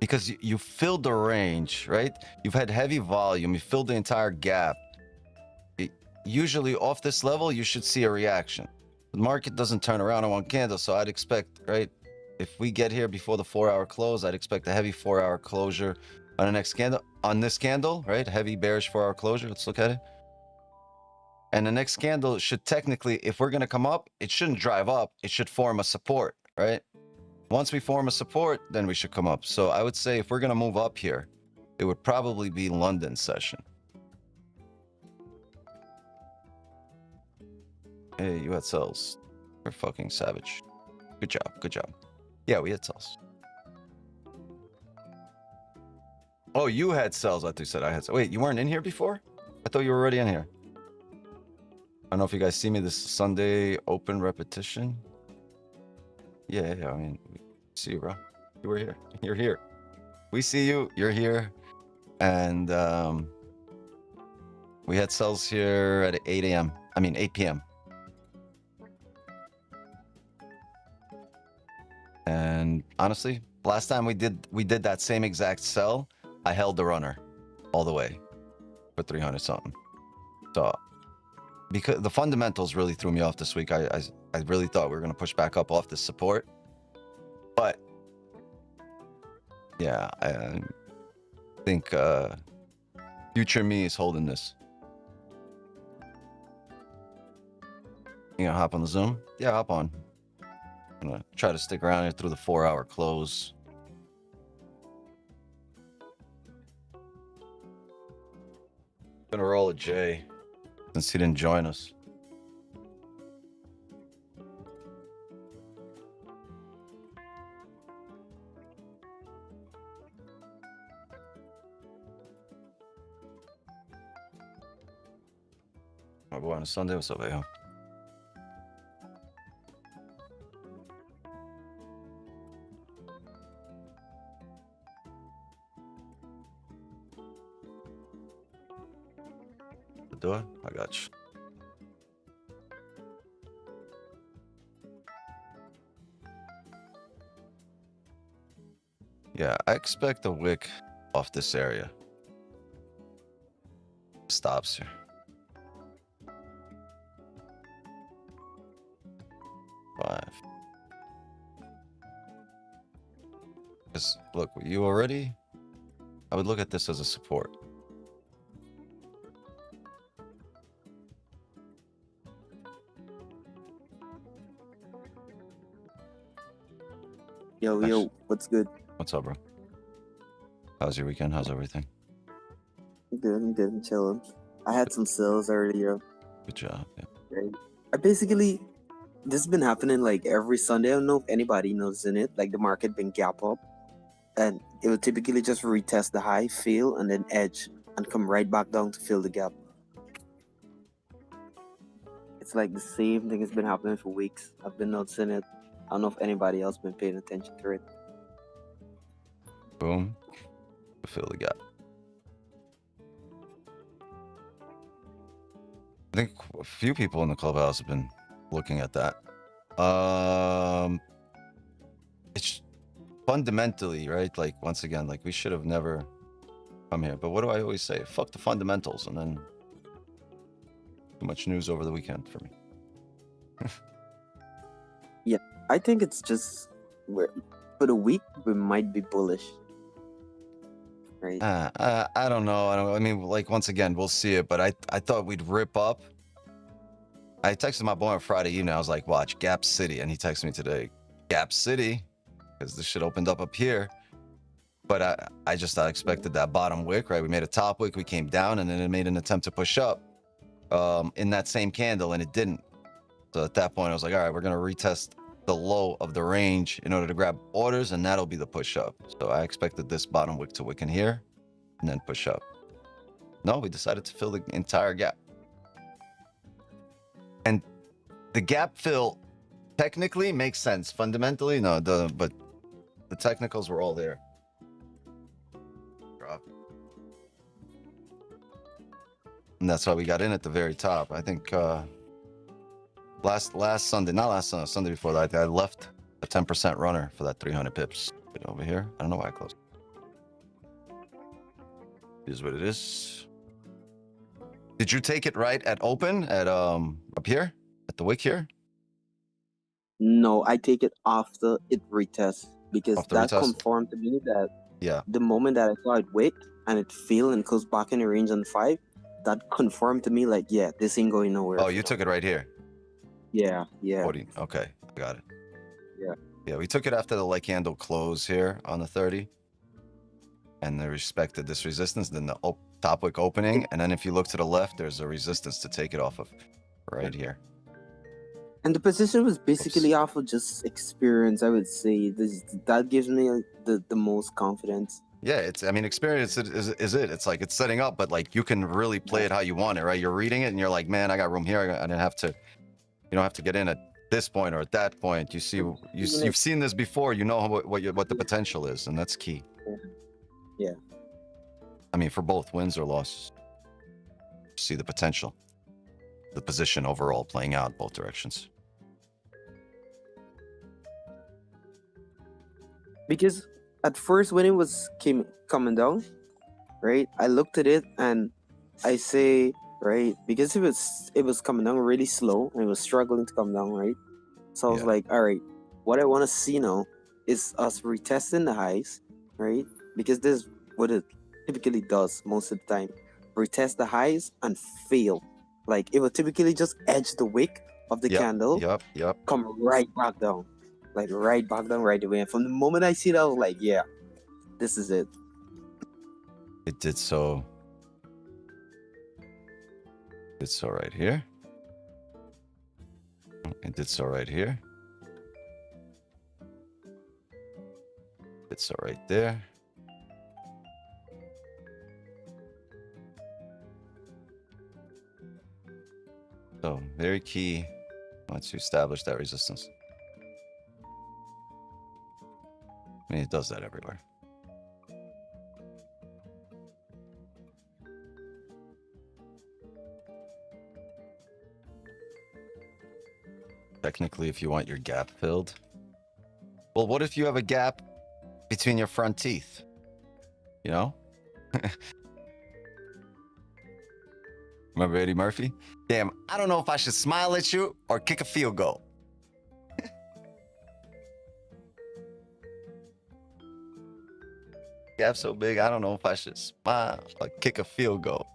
Because you filled the range, right? You've had heavy volume. You filled the entire gap. Usually off this level, you should see a reaction. The market doesn't turn around in one candle, so I'd expect, right? If we get here before the 4-hour close, I'd expect a heavy 4-hour closure on the next candle. On this candle, right? Heavy bearish 4-hour closure. Let's look at it. And the next candle should technically, if we're going to come up, it shouldn't drive up. It should form a support, right? Once we form a support, then we should come up. So I would say if we're going to move up here, it would probably be London session. Hey, you had sells. You're fucking savage. Good job. Good job. Yeah, we had sells. Oh, you had sells. I thought you said I had sells. Wait, you weren't in here before? I thought you were already in here. I don't know if you guys see me this Sunday open repetition. Yeah, I mean, we see you, bro. You were here. You're here. We see you. You're here. And we had sells here at 8 a.m. I mean, 8 p.m. And honestly, last time we did that same exact sell, I held the runner all the way for 300 something. So because the fundamentals really threw me off this week, I really thought we were going to push back up off this support. But yeah, I think future me is holding this. You gonna hop on the Zoom? Yeah, hop on. I'm gonna try to stick around here through the 4-hour close. Gonna roll a J since he didn't join us. My boy on a Sunday. What's up, Ayo? Do it? I got you. Yeah, I expect a wick off this area. Stops here. Five. Because look, you already. I would look at this as a support. Yo, what's good? What's up, bro? How's your weekend? How's everything? I'm good, I'm chilling. I had some sales earlier. Good job. Yeah. Right? This has been happening like every Sunday. I don't know if anybody knows in it. Like the market been gap up, and it would typically just retest the high, fail, and then edge, and come right back down to fill the gap. It's like the same thing has been happening for weeks. I've been noticing it. I don't know if anybody else been paying attention to it. Boom. Fill the gap. I think a few people in the clubhouse have been looking at that. It's fundamentally, right? Like, once again, like, we should have never come here. But what do I always say? Fuck the fundamentals. And then too much news over the weekend for me. I think it's just for the week we might be bullish, right? I don't know. I mean, like, once again, we'll see it. But I thought we'd rip up. I texted my boy on Friday evening. I was like, watch Gap City. And he texted me today, Gap City, because this shit opened up here. But I expected that bottom wick, right? We made a top wick, we came down, and then it made an attempt to push up in that same candle, and it didn't. So at that point, I was like, all right, we're going to retest the low of the range in order to grab orders, and that'll be the push up. So I expected this bottom wick to wick in here and then push up. No, we decided to fill the entire gap. And the gap fill technically makes sense. Fundamentally, no, it doesn't, but the technicals were all there. Drop. And that's why we got in at the very top. I think last Sunday, not last Sunday, Sunday before that, I left a 10% runner for that 300 pips. Over here, I don't know why I closed. It is what it is. Did you take it right at open at up here at the wick here? No, I take it after it retests because that retest? confirmed to me that Yeah. the moment that I saw it wick and it failed and goes back in the range on 5, that confirmed to me like, yeah, this ain't going nowhere. Oh, you took it right here. Yeah. 40. Okay, I got it. Yeah. Yeah, we took it after the light candle close here on the 30. And they respected this resistance, then the top wick opening. And then if you look to the left, there's a resistance to take it off of right here. And the position was basically off of just experience, I would say. That gives me the most confidence. Yeah, I mean, experience is it. It's like it's setting up, but like you can really play it how you want it, right? You're reading it and you're like, man, I got room here. I didn't have to, you don't have to get in at this point or at that point. You see, you've seen this before. You know what the potential is, and that's key. Yeah. I mean, for both wins or losses, see the potential, the position overall playing out both directions. Because at first when it was coming down, right, I looked at it and I say, right, because it was coming down really slow and it was struggling to come down, right? So I was like, all right, what I want to see now is us retesting the highs, right? Because this is what it typically does most of the time. Retest the highs and fail. Like it will typically just edge the wick of the candle, come right back down. Like right back down right away. And from the moment I see that, I was like, yeah, this is it. It did so. It did so right here. It did so right here. It did so right there. So very key once you establish that resistance. I mean, it does that everywhere. Technically, if you want your gap filled. Well, what if you have a gap between your front teeth? You know? Remember Eddie Murphy? Damn, I don't know if I should smile at you or kick a field goal. Gap so big, I don't know if I should smile or kick a field goal.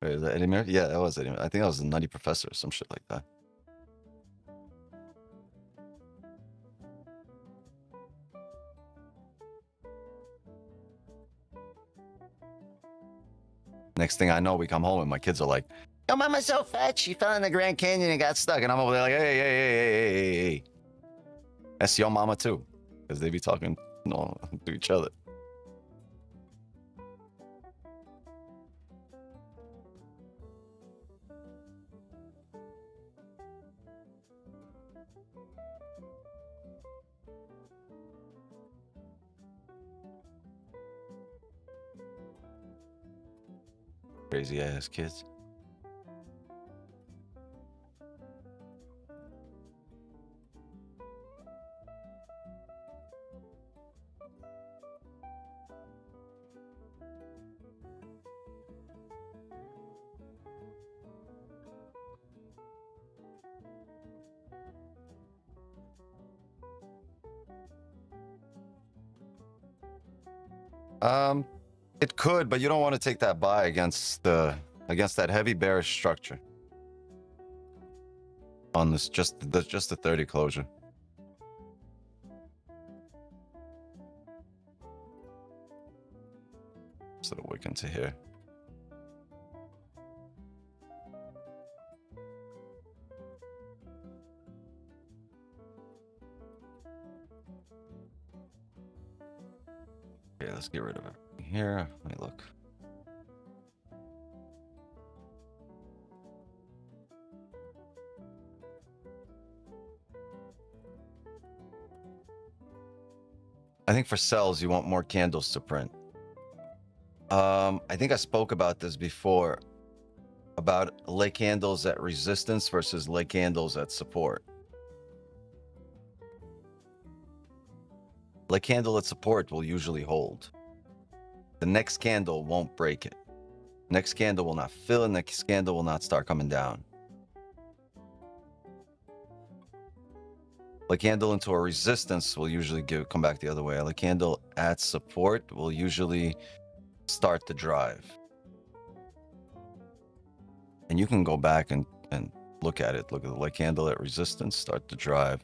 Wait, is that Eddie Murphy? Yeah, that was Eddie Murphy. I think that was the Nutty Professor or some shit like that. Next thing I know, we come home and my kids are like, "Yo, mama's so fat, she fell in the Grand Canyon and got stuck." And I'm over there like, hey. That's your mama too. Because they be talking to each other. Crazy ass kids. It could, but you don't want to take that buy against that heavy bearish structure on this just the 30 closure. So the wick into here. Okay, let's get rid of it. Here, let me look. I think for sells, you want more candles to print. I think I spoke about this before, about leg candles at resistance versus leg candles at support. Leg candle at support will usually hold. The next candle won't break it. Next candle will not fill, and next candle will not start coming down. Leg candle into a resistance will usually come back the other way. Leg candle at support will usually start to drive. And you can go back and look at it. Look at the leg candle at resistance, start to drive.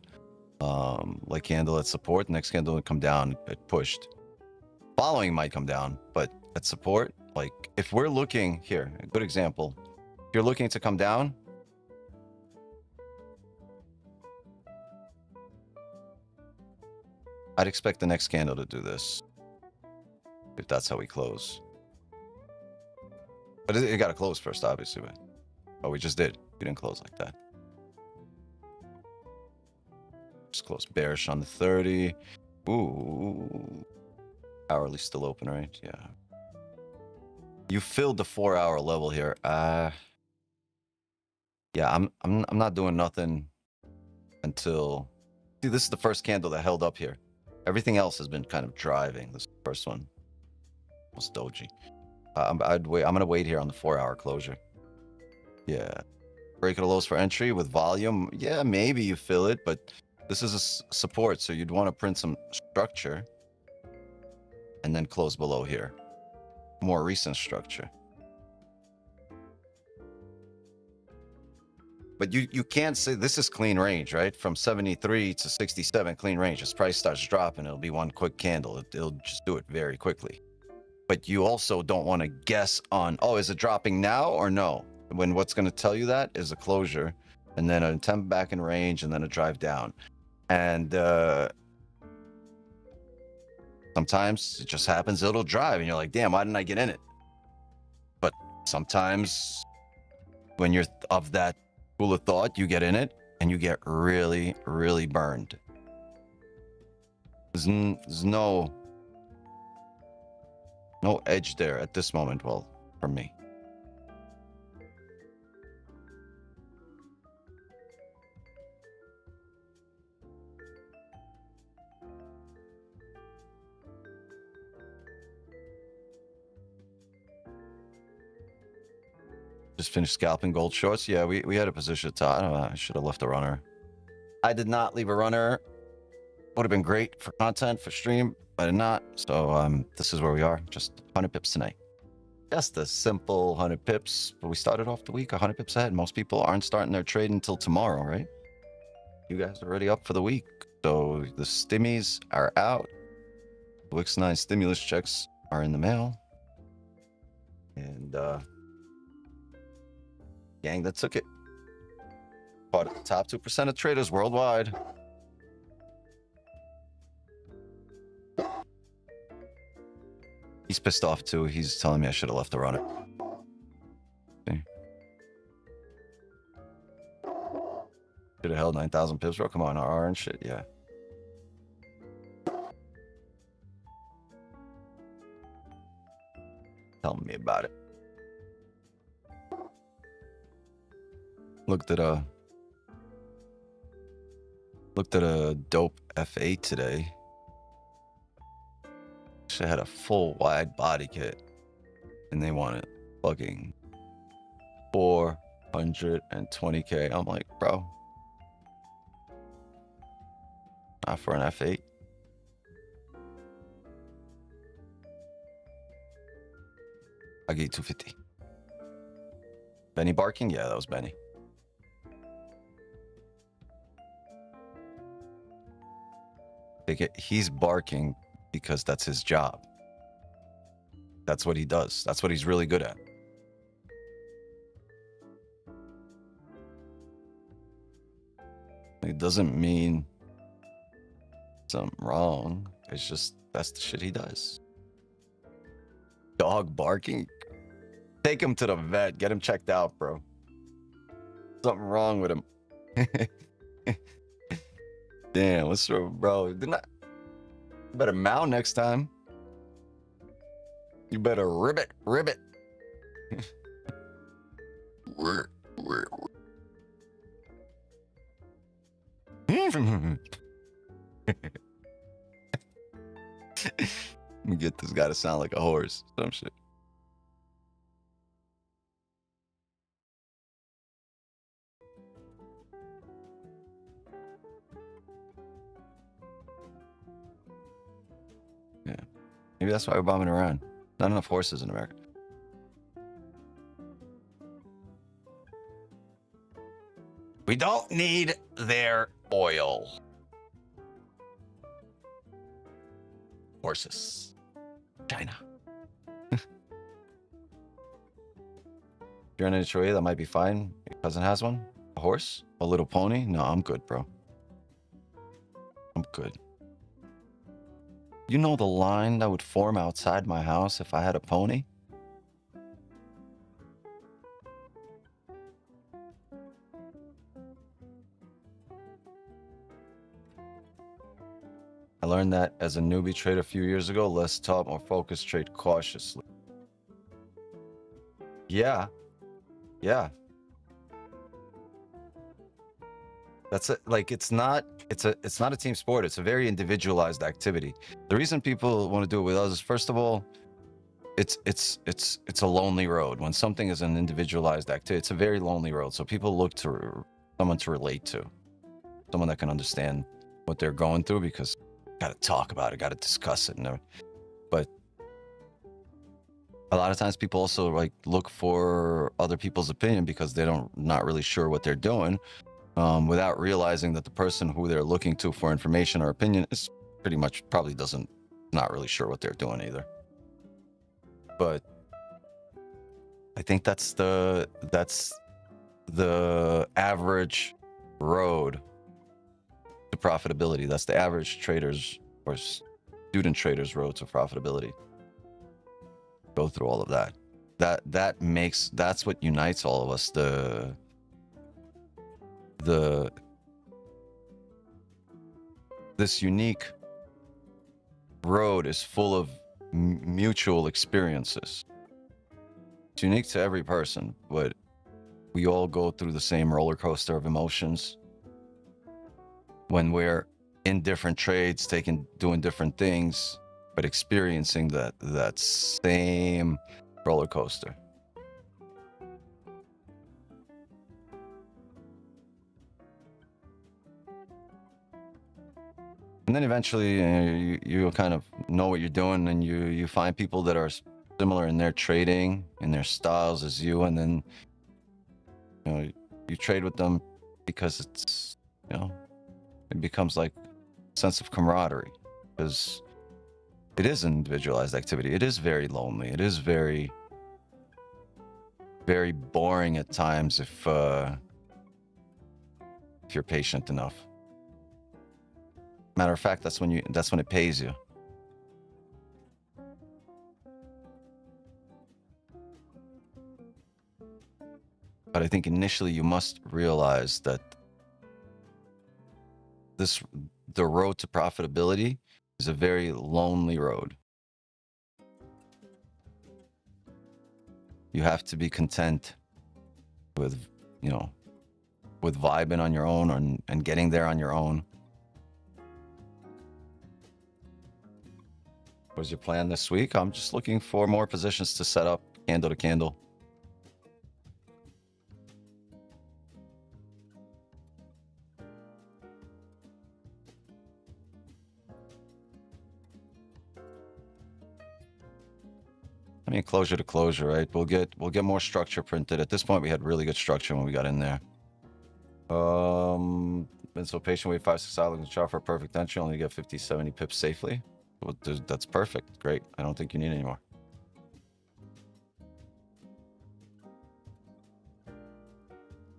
Leg candle at support, next candle will come down, it pushed. Following might come down, but at support, like if we're looking here, a good example, if you're looking to come down, I'd expect the next candle to do this, if that's how we close. But it got to close first, obviously. But, oh, we just did. We didn't close like that. Just close bearish on the 30. Ooh. Hourly still open, right? Yeah. You filled the 4-hour level here. Yeah, I'm not doing nothing until. See, this is the first candle that held up here. Everything else has been kind of driving. This first one was doji. I'd wait. I'm gonna wait here on the 4-hour closure. Yeah, break of the lows for entry with volume. Yeah, maybe you fill it, but this is a support, so you'd want to print some structure and then close below here. More recent structure. But you can't say this is clean range, right? From 73 to 67, clean range. As price starts dropping, it'll be one quick candle. It'll just do it very quickly. But you also don't want to guess on, oh, is it dropping now or no? When what's going to tell you that is a closure, and then an attempt back in range, and then a drive down. And sometimes it just happens, it'll drive, and you're like, damn, why didn't I get in it? But sometimes when you're of that school of thought, you get in it and you get really, really burned. There's no edge there at this moment, well, for me. Just finished scalping gold shorts. Yeah, we had a position at top. I don't know, I should have left a runner. I did not leave a runner. Would have been great for content, for stream, but I did not. So this is where we are. Just 100 pips tonight. Just a simple 100 pips. But we started off the week 100 pips ahead. Most people aren't starting their trade until tomorrow, right? You guys are already up for the week. So the stimmies are out. The Wix 9 stimulus checks are in the mail. And gang that took it. Part of the top 2% of traders worldwide. He's pissed off too. He's telling me I should have left the runner. See? Should have held 9,000 pips, bro. Come on, RR and shit. Yeah. Tell me about it. Looked at a dope F8 today. She had a full wide body kit, and they wanted fucking 420K. I'm like, bro, not for an F8. I'll get you 250. Benny barking? Yeah, that was Benny. He's barking because that's his job. That's what he does. That's what he's really good at. It doesn't mean something wrong. It's just that's the shit he does. Dog barking? Take him to the vet. Get him checked out, bro. Something wrong with him. Damn, what's wrong, bro? You better mow next time. You better ribbit. Let me get this guy to sound like a horse. Some shit. Yeah. Maybe that's why we're bombing around. Not enough horses in America. We don't need their oil. Horses. China. If you're in an HOA, that might be fine. Your cousin has one. A horse? A little pony? No, I'm good, bro. I'm good. You know the line that would form outside my house if I had a pony? I learned that as a newbie trader a few years ago. Less talk, more focus, trade cautiously. Yeah. That's it. Like it's not a team sport. It's a very individualized activity. The reason people want to do it with us is, first of all, it's a lonely road. When something is an individualized activity, it's a very lonely road. So people look to someone to relate to, someone that can understand what they're going through, because got to talk about it, got to discuss it, and everything. But a lot of times people also like look for other people's opinion because not really sure what they're doing, without realizing that the person who they're looking to for information or opinion is pretty much probably not really sure what they're doing either. But I think that's the average road to profitability. That's the average traders or student traders road to profitability. Go through all of that. That's what unites all of us. This unique road is full of mutual experiences. It's unique to every person, but we all go through the same roller coaster of emotions when we're in different trades, doing different things, but experiencing that same roller coaster. And then eventually you kind of know what you're doing, and you find people that are similar in their trading, in their styles as you, and then you trade with them because it's it becomes like a sense of camaraderie, because it is an individualized activity. It is very lonely. It is very, very boring at times if you're patient enough. Matter of fact, that's when it pays you. But I think initially you must realize that the road to profitability is a very lonely road. You have to be content with, with vibing on your own and getting there on your own. What's your plan this week? I'm just looking for more positions to set up candle to candle. I mean, closure to closure, right? We'll get more structure printed. At this point, we had really good structure when we got in there. Been so patient, wait 5-6 hours looking to chart for a perfect entry, only get 50-70 pips safely. Well, that's perfect. Great. I don't think you need any more.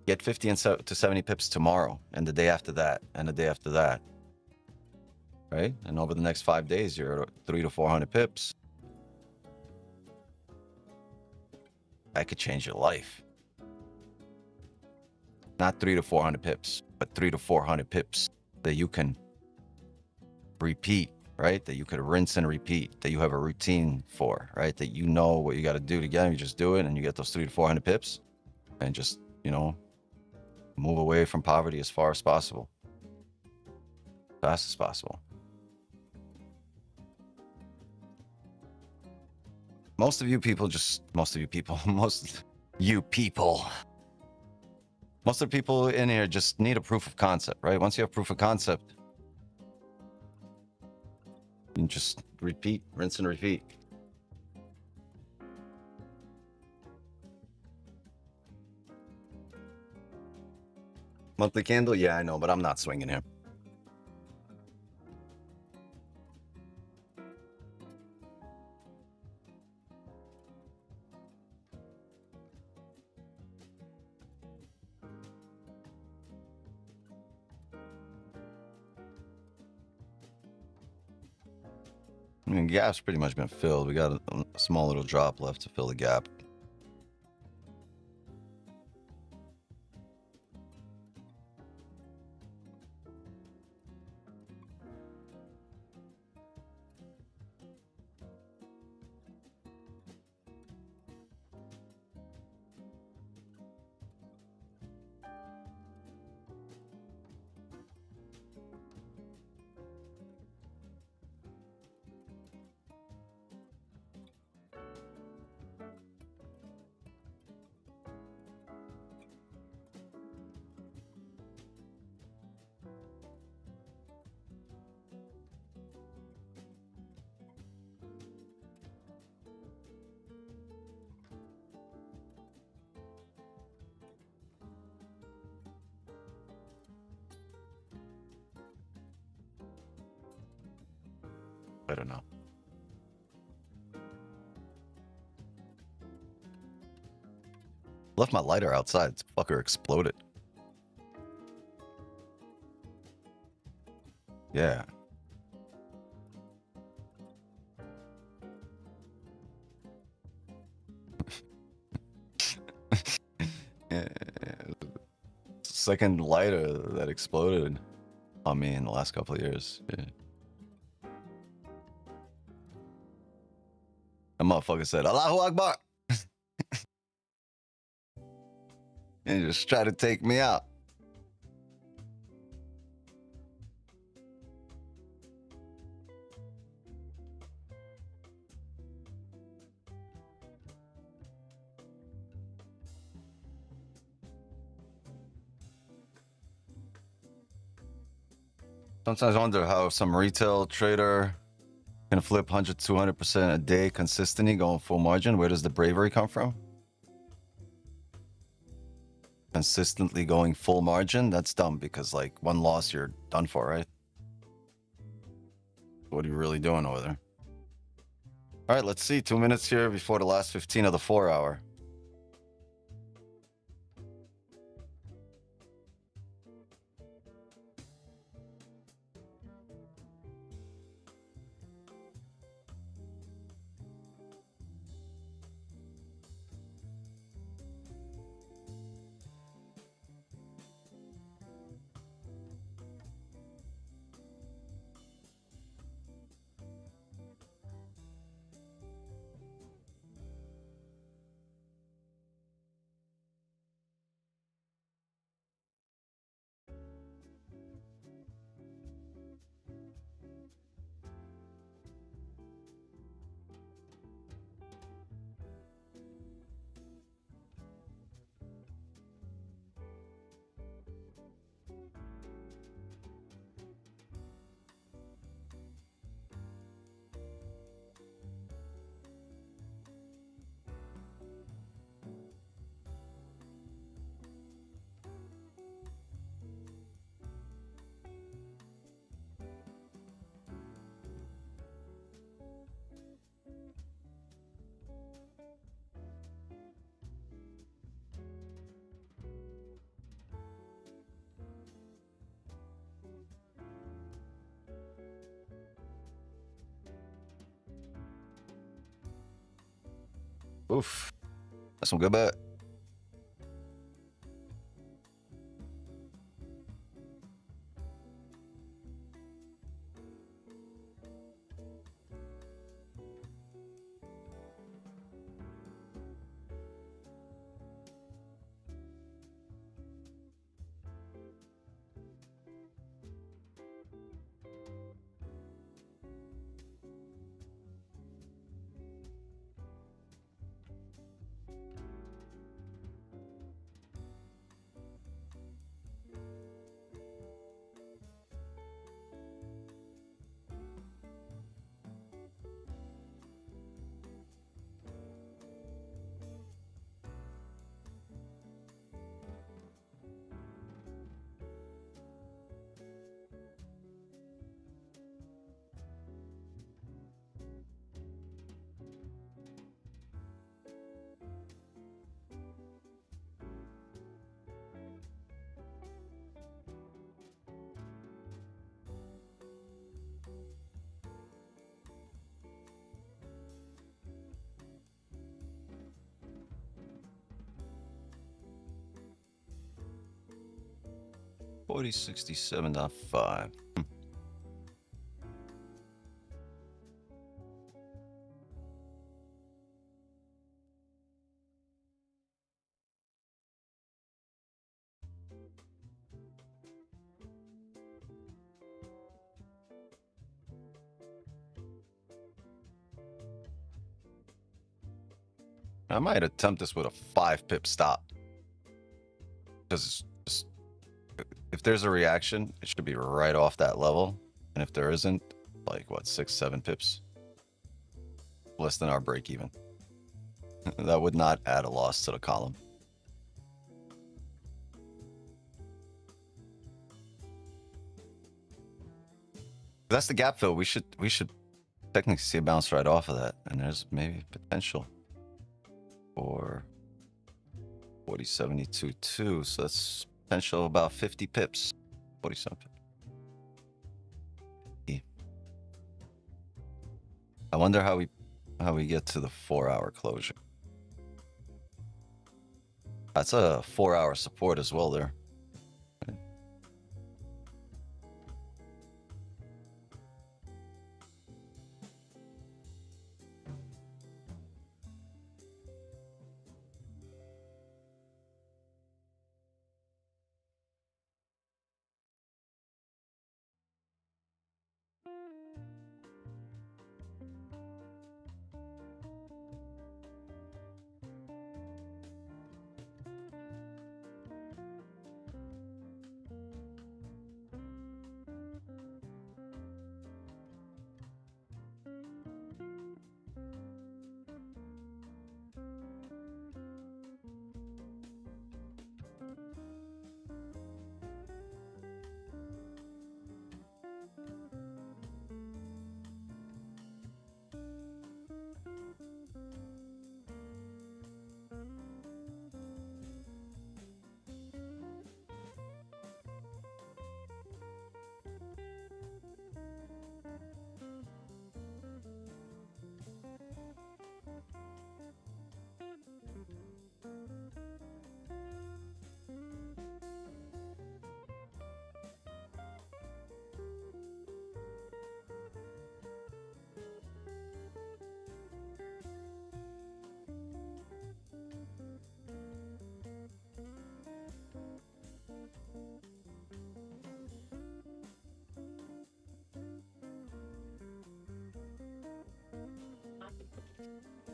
Get 50 to 70 pips tomorrow, and the day after that, and the day after that. Right? And over the next 5 days, you're at 300 to 400 pips. That could change your life. Not 300 to 400 pips, but 300 to 400 pips that you can repeat, right? That you could rinse and repeat, that you have a routine for, right? That you know what you got to do to get them. You just do it and you get those 300 to 400 pips and just, you know, move away from poverty as far as possible, fast as possible. Most of you people, most of the people in here just need a proof of concept, right? Once you have proof of concept, you can just repeat, rinse and repeat. Monthly candle? Yeah, I know, but I'm not swinging here. I mean, gap's pretty much been filled. We got a small little drop left to fill the gap. I don't know. Left my lighter outside. It's fucker exploded. Yeah. Yeah. Second lighter that exploded on me in the last couple of years. Yeah. A motherfucker said, Allahu Akbar. And he just tried to take me out. Sometimes I wonder how some retail trader can flip 100, 200% a day consistently going full margin. Where does the bravery come from? Consistently going full margin? That's dumb because like one loss, you're done for, right? What are you really doing over there? All right, let's see. 2 minutes here before the last 15 of the 4 hour. Oof. That's some good bet. $40.67.5. I might attempt this with a 5-pip stop. Because if there's a reaction, it should be right off that level. And if there isn't, like what, 6-7 pips? Less than our break even. That would not add a loss to the column. That's the gap fill. We should technically see a bounce right off of that. And there's maybe potential for 40.72.2. So that's potential about 50 pips. 47 pips. I wonder how we get to the 4-hour closure. That's a 4-hour support as well there.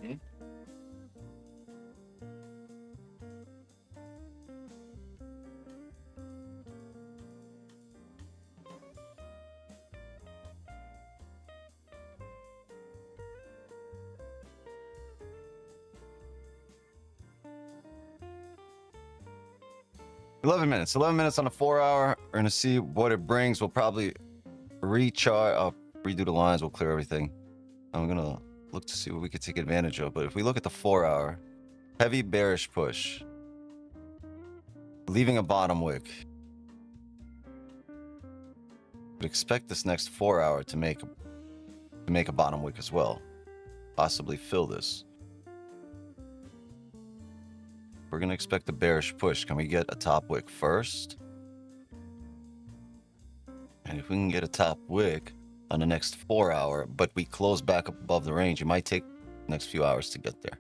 Hmm? $11 minutes. 11 minutes on a 4-hour. We're gonna see what it brings. We'll probably recharge, redo the lines. We'll clear everything. I'm gonna look to see what we could take advantage of. But if we look at the 4-hour, heavy bearish push, leaving a bottom wick. Would expect this next 4-hour to make a bottom wick as well. Possibly fill this. We're going to expect a bearish push. Can we get a top wick first? And if we can get a top wick on the next 4 hour, but we close back up above the range, it might take the next few hours to get there.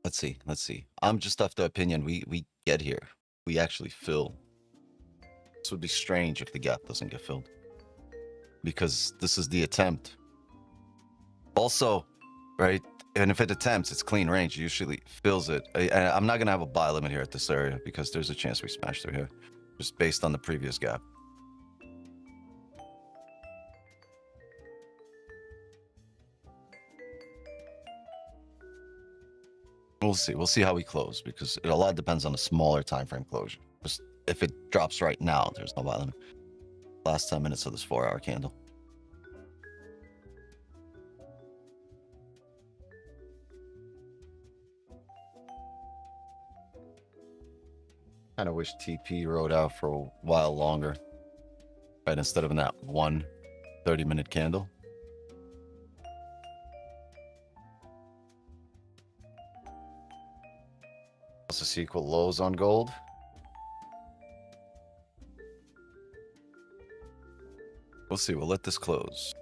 Let's see. Let's see. I'm just of the opinion we get here. We actually fill. This would be strange if the gap doesn't get filled, because this is the attempt. Also, right? And if it attempts, it's clean range. It usually fills it. I'm not going to have a buy limit here at this area because there's a chance we smash through here just based on the previous gap. We'll see. We'll see how we close because a lot depends on the smaller time frame closure. Just if it drops right now, there's no buy limit. Last 10 minutes of this 4 hour candle. Kind of wish TP rode out for a while longer, right? Instead of in that 1 30-minute candle. Also see equal lows on gold. We'll see. We'll let this close.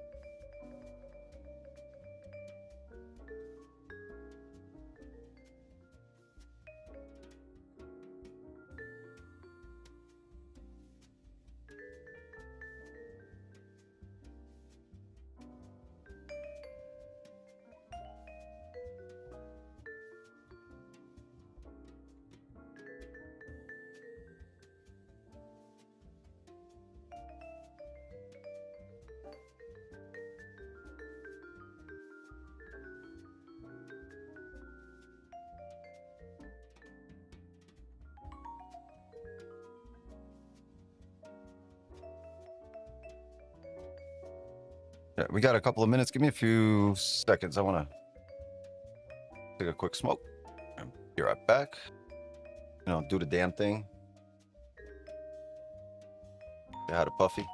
Yeah, we got a couple of minutes. Give me a few seconds. I want to take a quick smoke. Be right back. You know, do the damn thing. Say hi to Puffy.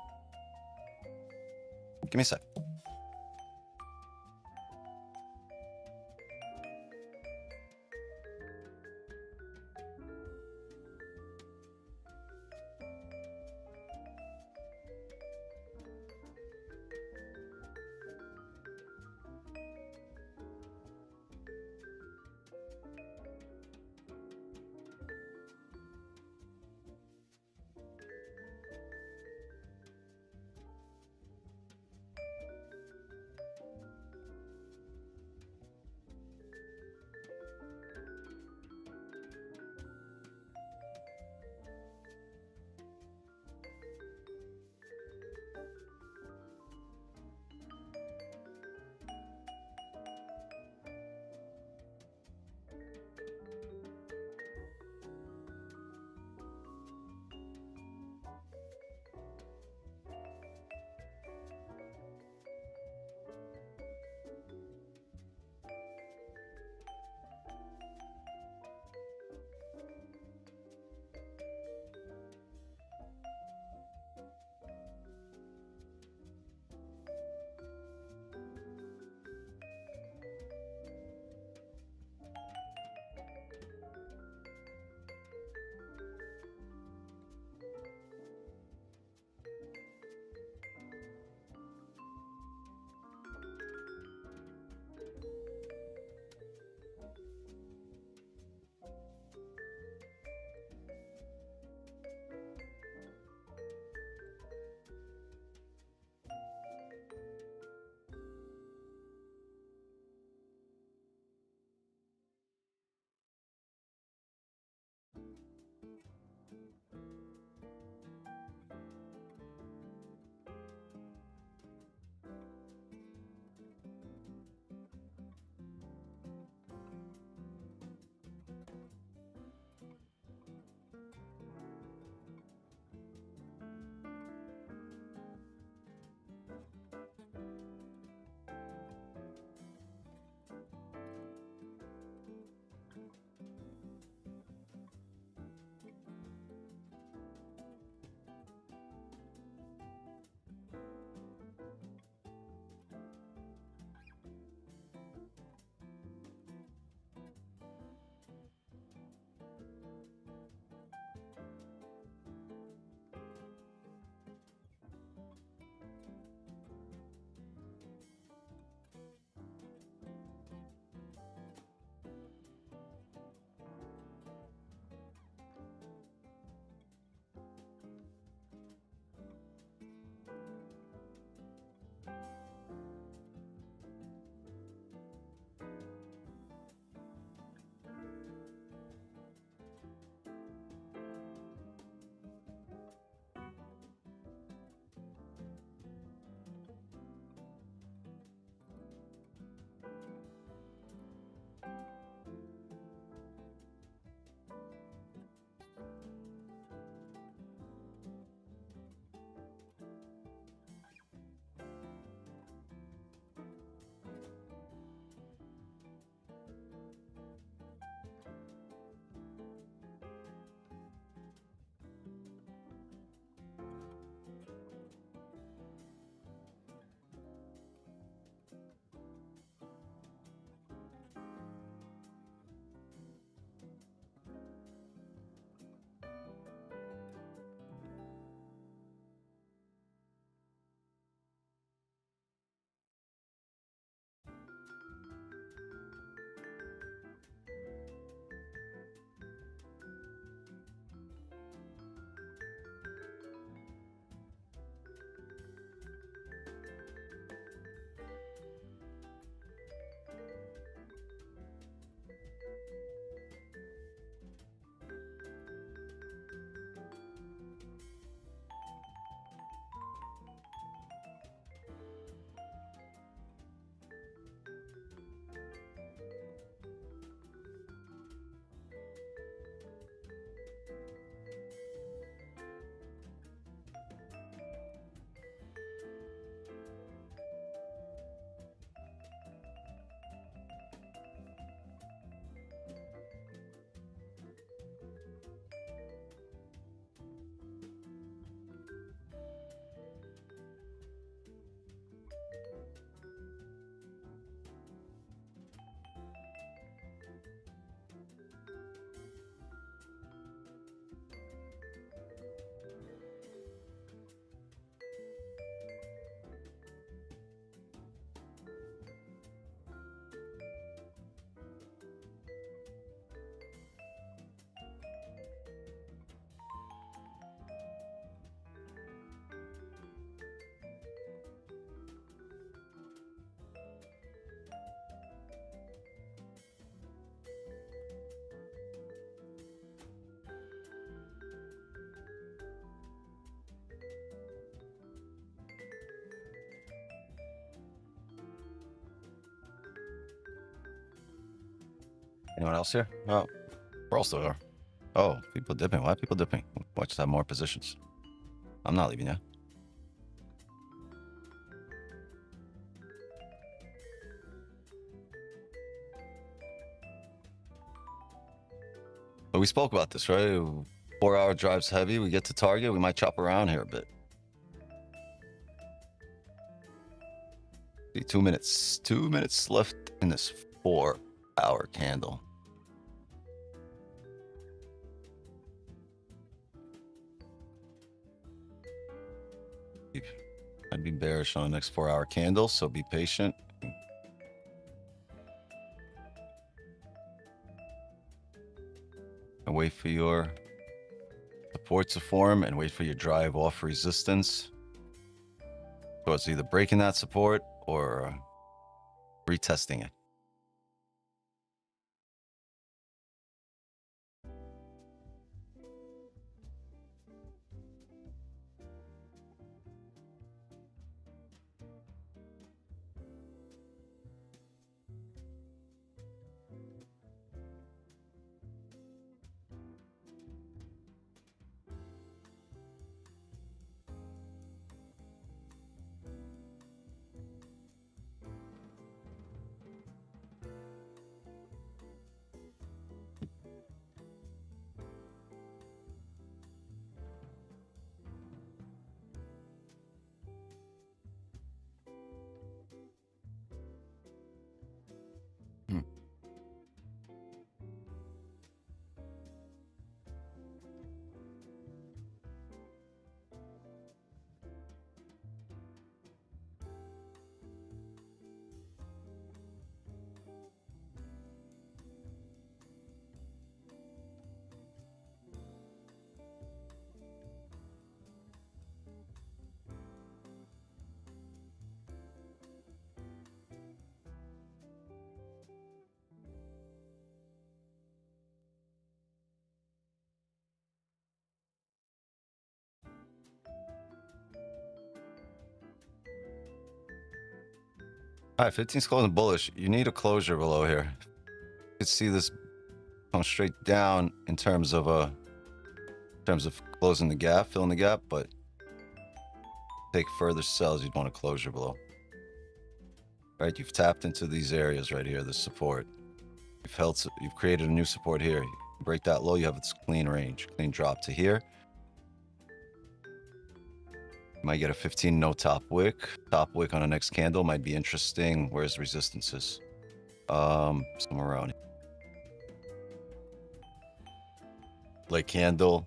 Give me a sec. Anyone else here? Oh, we're all still there. Oh, people dipping. Why are people dipping? Watch us have more positions. I'm not leaving yet. But we spoke about this, right? 4-hour drive's heavy. We get to target. We might chop around here a bit. 2 minutes. 2 minutes left in this 4-hour candle. I'd be bearish on the next 4-hour candle, so be patient. And wait for your support to form and wait for your drive off resistance. So it's either breaking that support or retesting it. All right, 15's closing bullish. You need a closure below here. You can see this come straight down in terms of closing the gap, filling the gap, but take further sells, you'd want a closure below. Right, you've tapped into these areas right here, the support. You've created a new support here. You break that low, you have its clean range, clean drop to here. Might get a 15 no top wick. Top wick on the next candle might be interesting. Where's resistances? Somewhere around here. Late candle.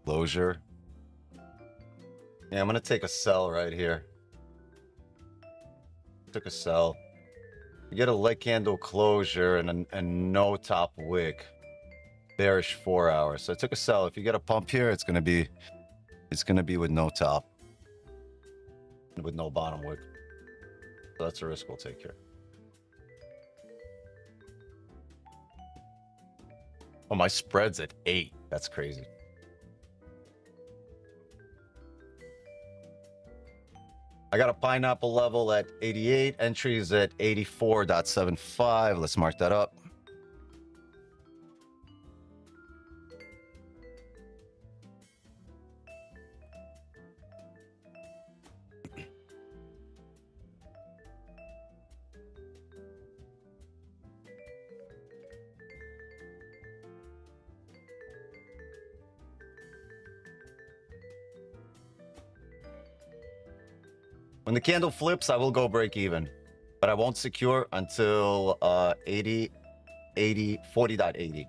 Closure. Yeah, I'm gonna take a sell right here. Took a sell. You get a late candle closure and no top wick. Bearish 4 hours. So I took a sell. If you get a pump here, it's gonna be with no top, with no bottom wick. So that's a risk we'll take here. Oh, my spread's at 8. That's crazy. I got a pineapple level at 88. Entries at 84.75. Let's mark that up. When the candle flips, I will go break even, but I won't secure until 40.80.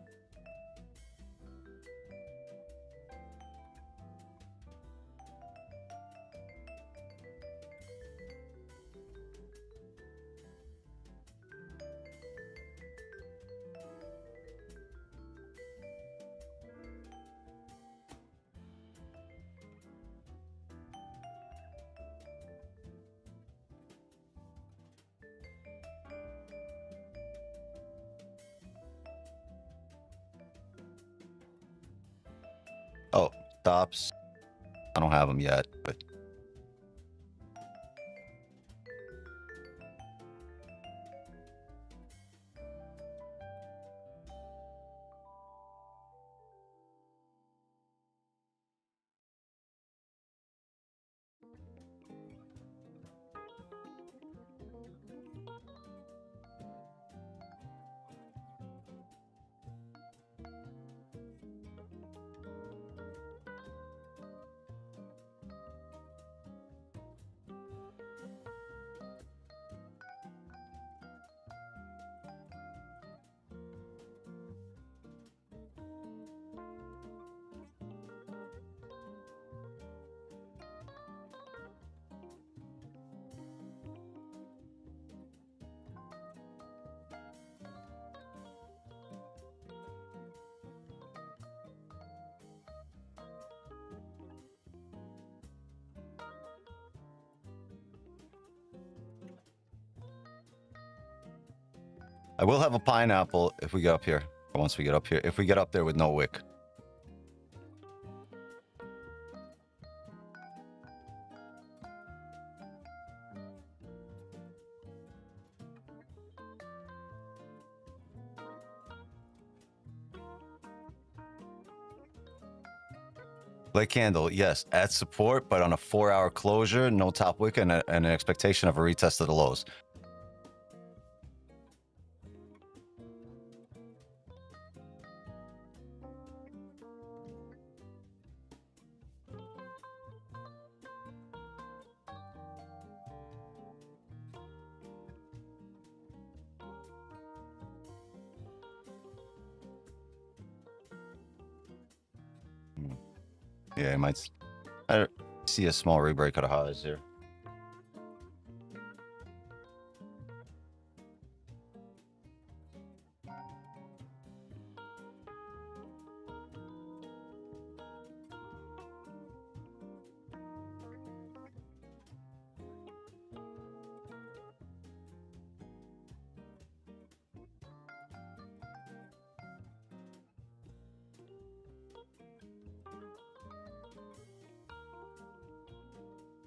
Oh, stops. I don't have them yet, but I will have a pineapple if we get up here. Or once we get up here. If we get up there with no wick. Black candle, yes, at support, but on a 4-hour closure, no top wick, and an expectation of a retest of the lows. Yeah, I might. I see a small rebreak of the highs here.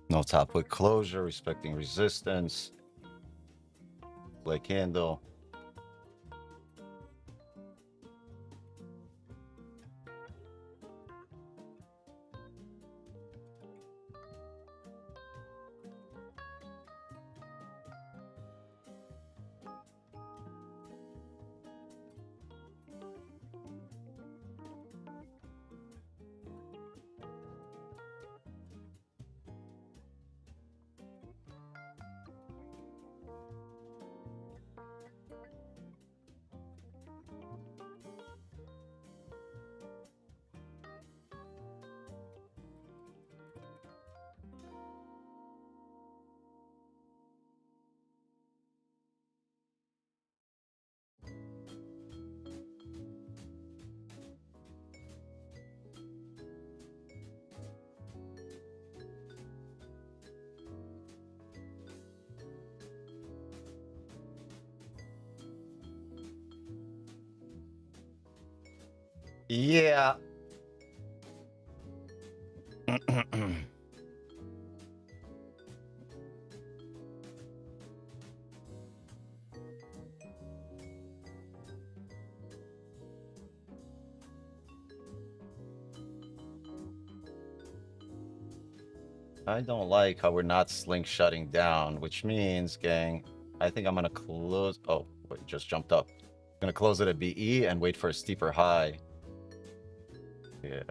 No top wick closure, respecting resistance. Black candle. Yeah. I don't like how we're not slingshotting down, which means, gang, I think I'm gonna close. Oh, wait, it just jumped up. I'm gonna close it at BE and wait for a steeper high. Yeah,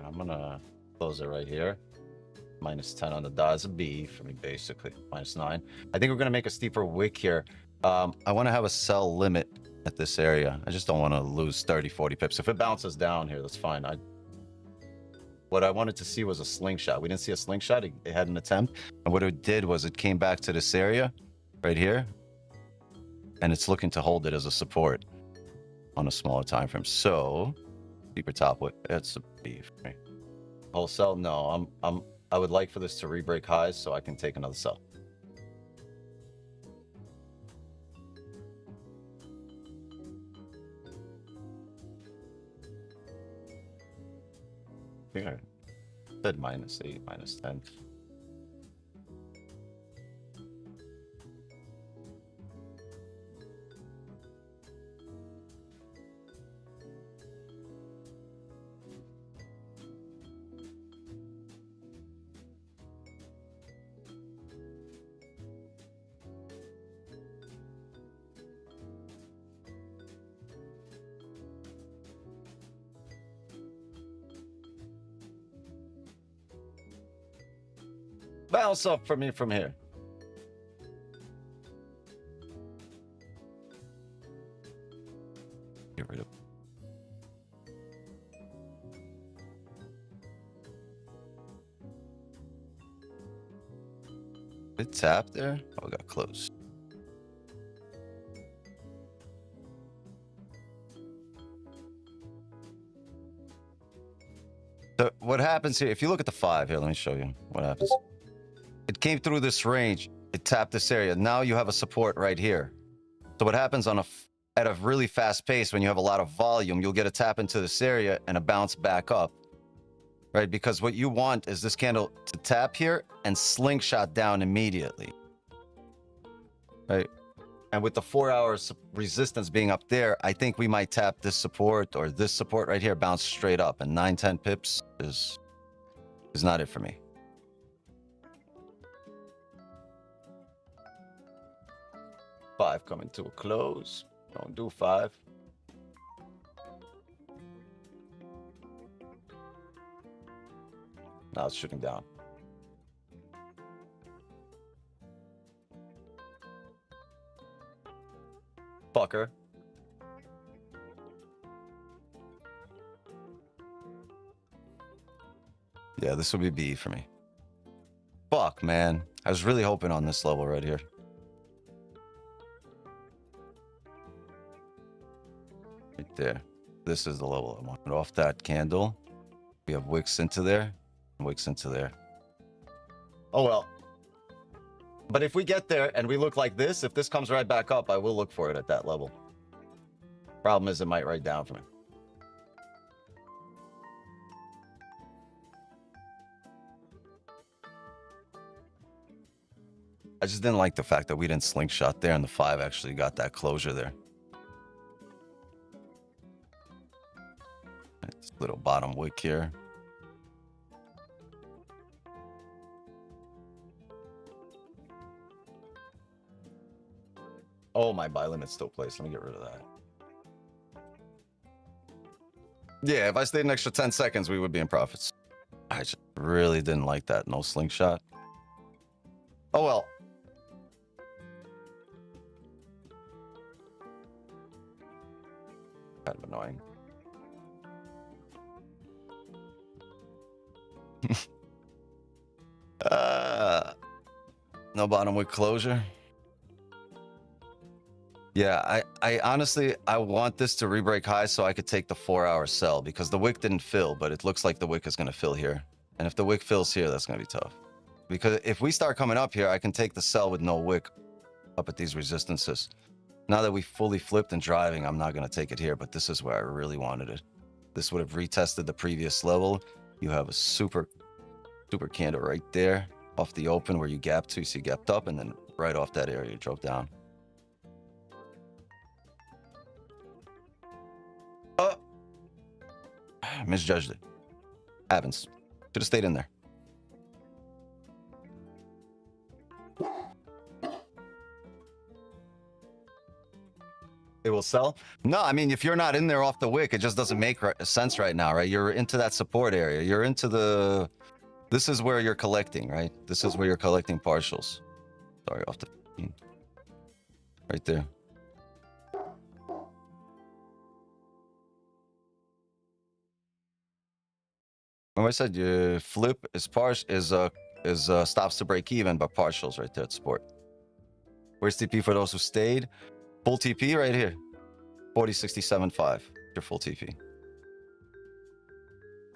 I'm gonna close it right here. -10 on the dot. It's a B for me, basically. -9. I think we're gonna make a steeper wick here. I want to have a sell limit at this area. I just don't want to lose 30, 40 pips. If it bounces down here, that's fine. What I wanted to see was a slingshot. We didn't see a slingshot. It had an attempt. And what it did was it came back to this area right here. And it's looking to hold it as a support on a smaller time frame. So, deeper top wick. That's a B for me. Wholesale? No, I would like for this to re-break highs so I can take another sell. I think I said -8, -10. Bounce up for me from here. Get rid of. It tapped there. Oh, it got close. So what happens here? If you look at the 5 here, let me show you what happens. It came through this range. It tapped this area. Now you have a support right here. So what happens on at a really fast pace, when you have a lot of volume, you'll get a tap into this area and a bounce back up, right? Because what you want is this candle to tap here and slingshot down immediately, right? And with the 4 hours resistance being up there, I think we might tap this support or this support right here, bounce straight up, and 9-10 pips is not it for me. Five coming to a close. Don't do 5. Now it's shooting down. Fucker. Yeah, this would be B for me. Fuck, man. I was really hoping on this level right here. Right there. This is the level I want. Off that candle. We have wicks into there. Wicks into there. Oh, well. But if we get there and we look like this, if this comes right back up, I will look for it at that level. Problem is it might write down for me. I just didn't like the fact that we didn't slingshot there and the 5 actually got that closure there. This little bottom wick here. Oh, my buy limit's still placed. Let me get rid of that. Yeah, if I stayed an extra 10 seconds, we would be in profits. I just really didn't like that. No slingshot. Oh, well. Kind of annoying. No bottom wick closure. Yeah, I honestly, I want this to re-break high so I could take the 4-hour sell because the wick didn't fill, but it looks like the wick is going to fill here. And if the wick fills here, that's going to be tough. Because if we start coming up here, I can take the sell with no wick up at these resistances. Now that we fully flipped and driving, I'm not going to take it here, but this is where I really wanted it. This would have retested the previous level. You have a super candle right there off the open where you gapped to, you see gapped up, and then right off that area, you drove down. Oh, misjudged it. Happens. Should have stayed in there. It will sell? No, I mean, if you're not in there off the wick, it just doesn't make sense right now, right? You're into that support area. You're into the... This is where you're collecting, right? This is where you're collecting partials. Sorry, off the... Right there. Remember I said you flip is stops to break even, but partials right there at support. Where's TP for those who stayed? Full TP right here. 40.67.5. Your full TP. If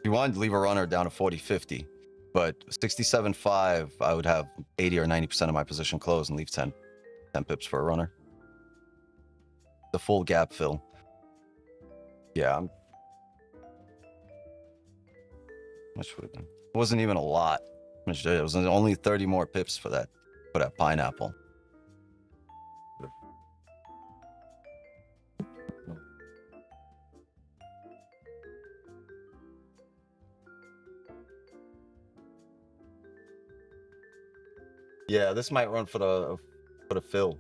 you want, leave a runner down to 40.50. But 67.5, I would have 80 or 90% of my position closed and leave 10 pips for a runner. The full gap fill. Yeah, much would have been. It wasn't even a lot. It was only 30 more pips for that pineapple. Yeah, this might run for the fill.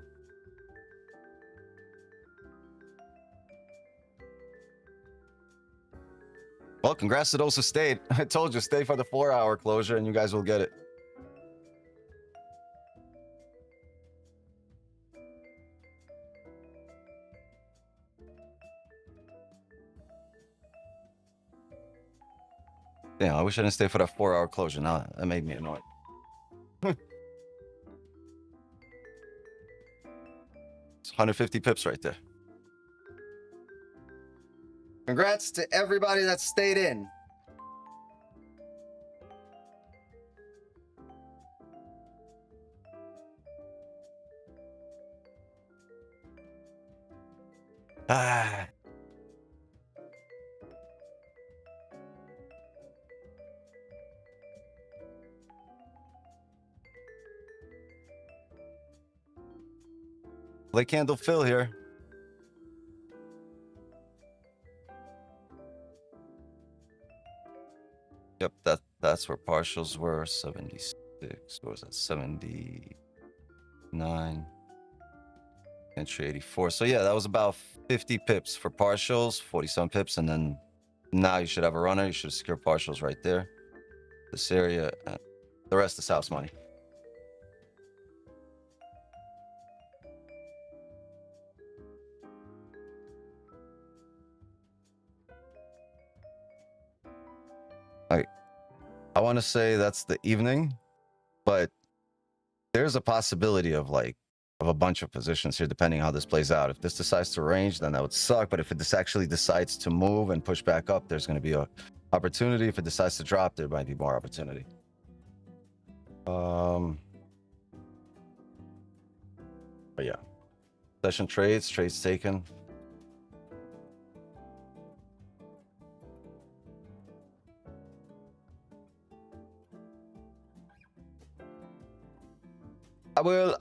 Well, congrats to those who stayed. I told you, stay for the 4-hour closure and you guys will get it. Damn, I wish I didn't stay for that 4-hour closure. Now that made me annoyed. It's 150 pips right there. Congrats to everybody that stayed in. Late candle fill here. Yep, that's where partials were. 76. What was that? 79. Entry 84. So yeah, that was about 50 pips for partials, 47 pips, and then now you should have a runner. You should secure partials right there. This area, the rest is house money. I want to say that's the evening, but there's a possibility of like a bunch of positions here depending how this plays out. If this decides to range, then that would suck. But if this actually decides to move and push back up, there's going to be a opportunity. If it decides to drop, there might be more opportunity. But yeah, session trades taken. I will.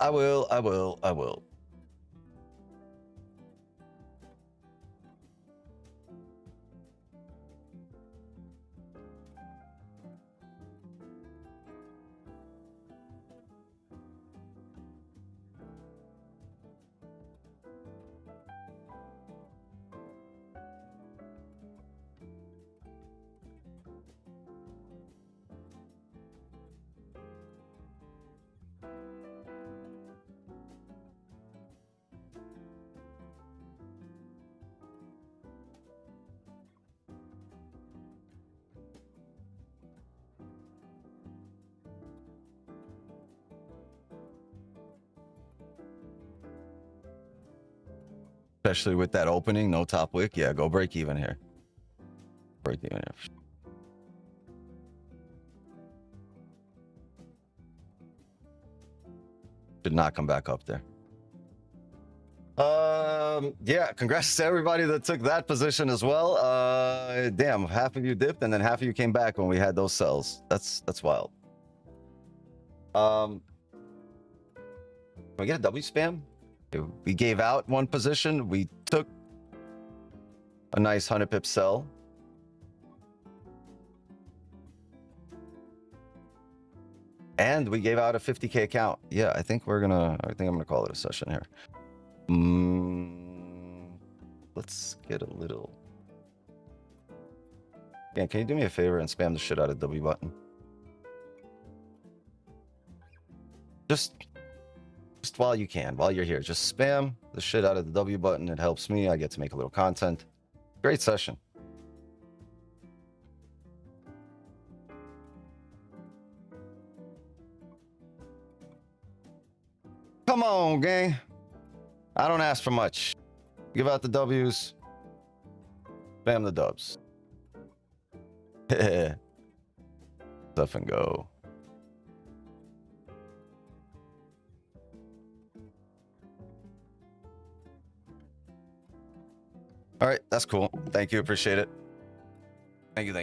Especially with that opening, no top wick. Yeah, go break even here. Break even here. Should not come back up there. Yeah, congrats to everybody that took that position as well. Damn, half of you dipped and then half of you came back when we had those sells. That's wild. Can we get a W spam? We gave out one position. We took a nice 100 pip sell. And we gave out a 50K account. Yeah, I think I'm gonna call it a session here. Let's get a little. Yeah, can you do me a favor and spam the shit out of the W button? Just while you can, while you're here, just spam the shit out of the W button. It helps me. I get to make a little content. Great session. Come on, gang. I don't ask for much. Give out the W's. Spam the dubs. Stuff and go. All right, that's cool. Thank you. Appreciate it. Thank you.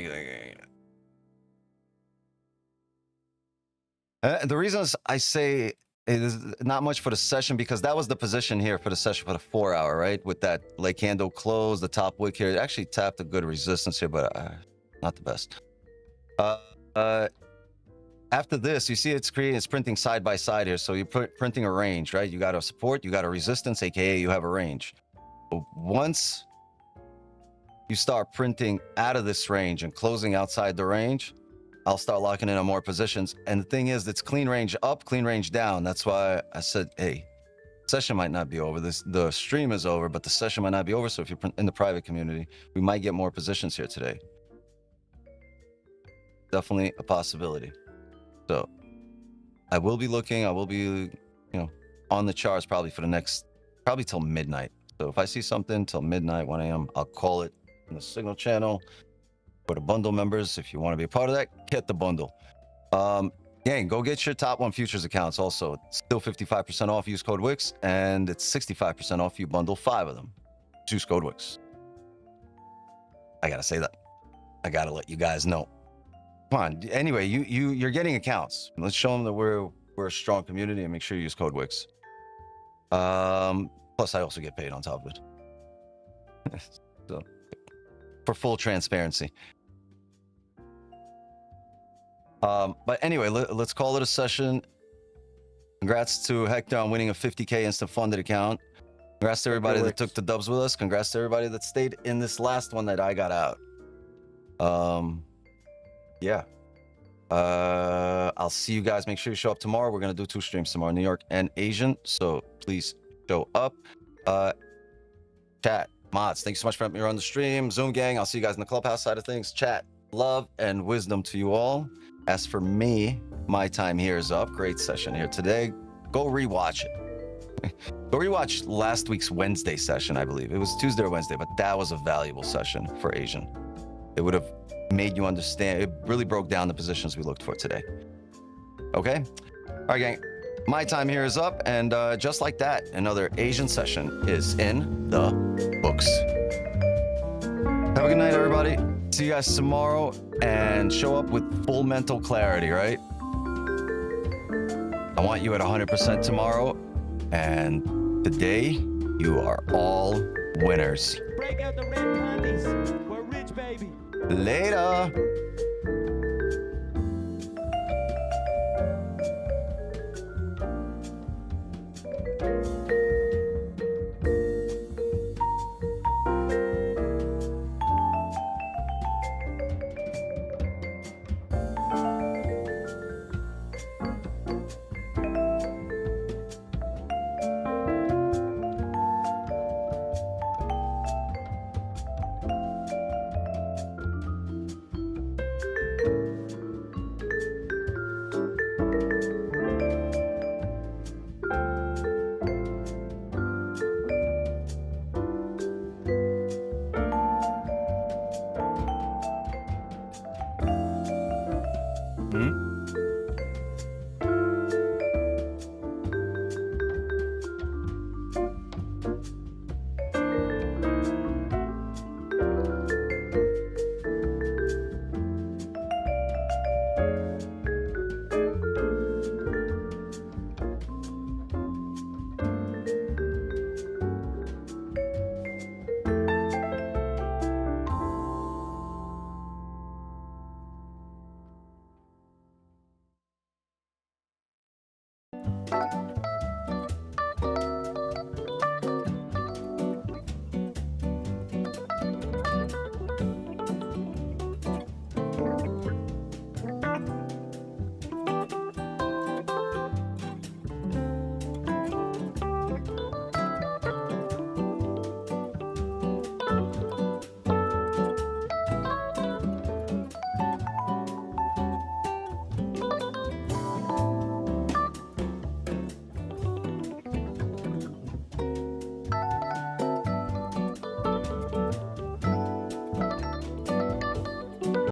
The reasons I say it is not much for the session because that was the position here for the session for the 4 hour, right? With that late candle close, the top wick here. It actually tapped a good resistance here, but not the best. After this, you see it's printing side by side here. So you're printing a range, right? You got a support, you got a resistance, aka you have a range. But once you start printing out of this range and closing outside the range, I'll start locking in on more positions. And the thing is, it's clean range up, clean range down. That's why I said, hey, session might not be over. The stream is over, but the session might not be over. So if you're in the private community, we might get more positions here today. Definitely a possibility. So I will be looking. I will be, on the charts probably for the next, probably till midnight. So if I see something till midnight, 1 a.m., I'll call it in the signal channel. For the bundle members, if you want to be a part of that, get the bundle. Gang, go get your top 1 futures accounts also. It's still 55% off. Use code WIX, and it's 65% off. You bundle 5 of them. Use code WIX. I gotta say that. I gotta let you guys know. Come on. Anyway, you're getting accounts. Let's show them that we're a strong community and make sure you use code WIX. Plus, I also get paid on top of it. So, for full transparency. But anyway, let's call it a session. Congrats to Hector on winning a 50K instant funded account. Congrats to everybody that took the dubs with us. Congrats to everybody that stayed in this last one that I got out. Yeah. I'll see you guys. Make sure you show up tomorrow. We're gonna do 2 streams tomorrow, New York and Asian. So please show up. Chat, mods, thank you so much for having me on the stream. Zoom gang, I'll see you guys in the clubhouse side of things. Chat, love and wisdom to you all. As for me, my time here is up. Great session here today. Go rewatch it. Go rewatch last week's Wednesday session, I believe. It was Tuesday or Wednesday, but that was a valuable session for Asian. It would have made you understand. It really broke down the positions we looked for today. Okay? All right, gang. My time here is up, and just like that, another Asian session is in the books. Have a good night, everybody. See you guys tomorrow, and show up with full mental clarity, right? I want you at 100% tomorrow, and today, you are all winners. Break out the red candies. We're rich, baby. Later.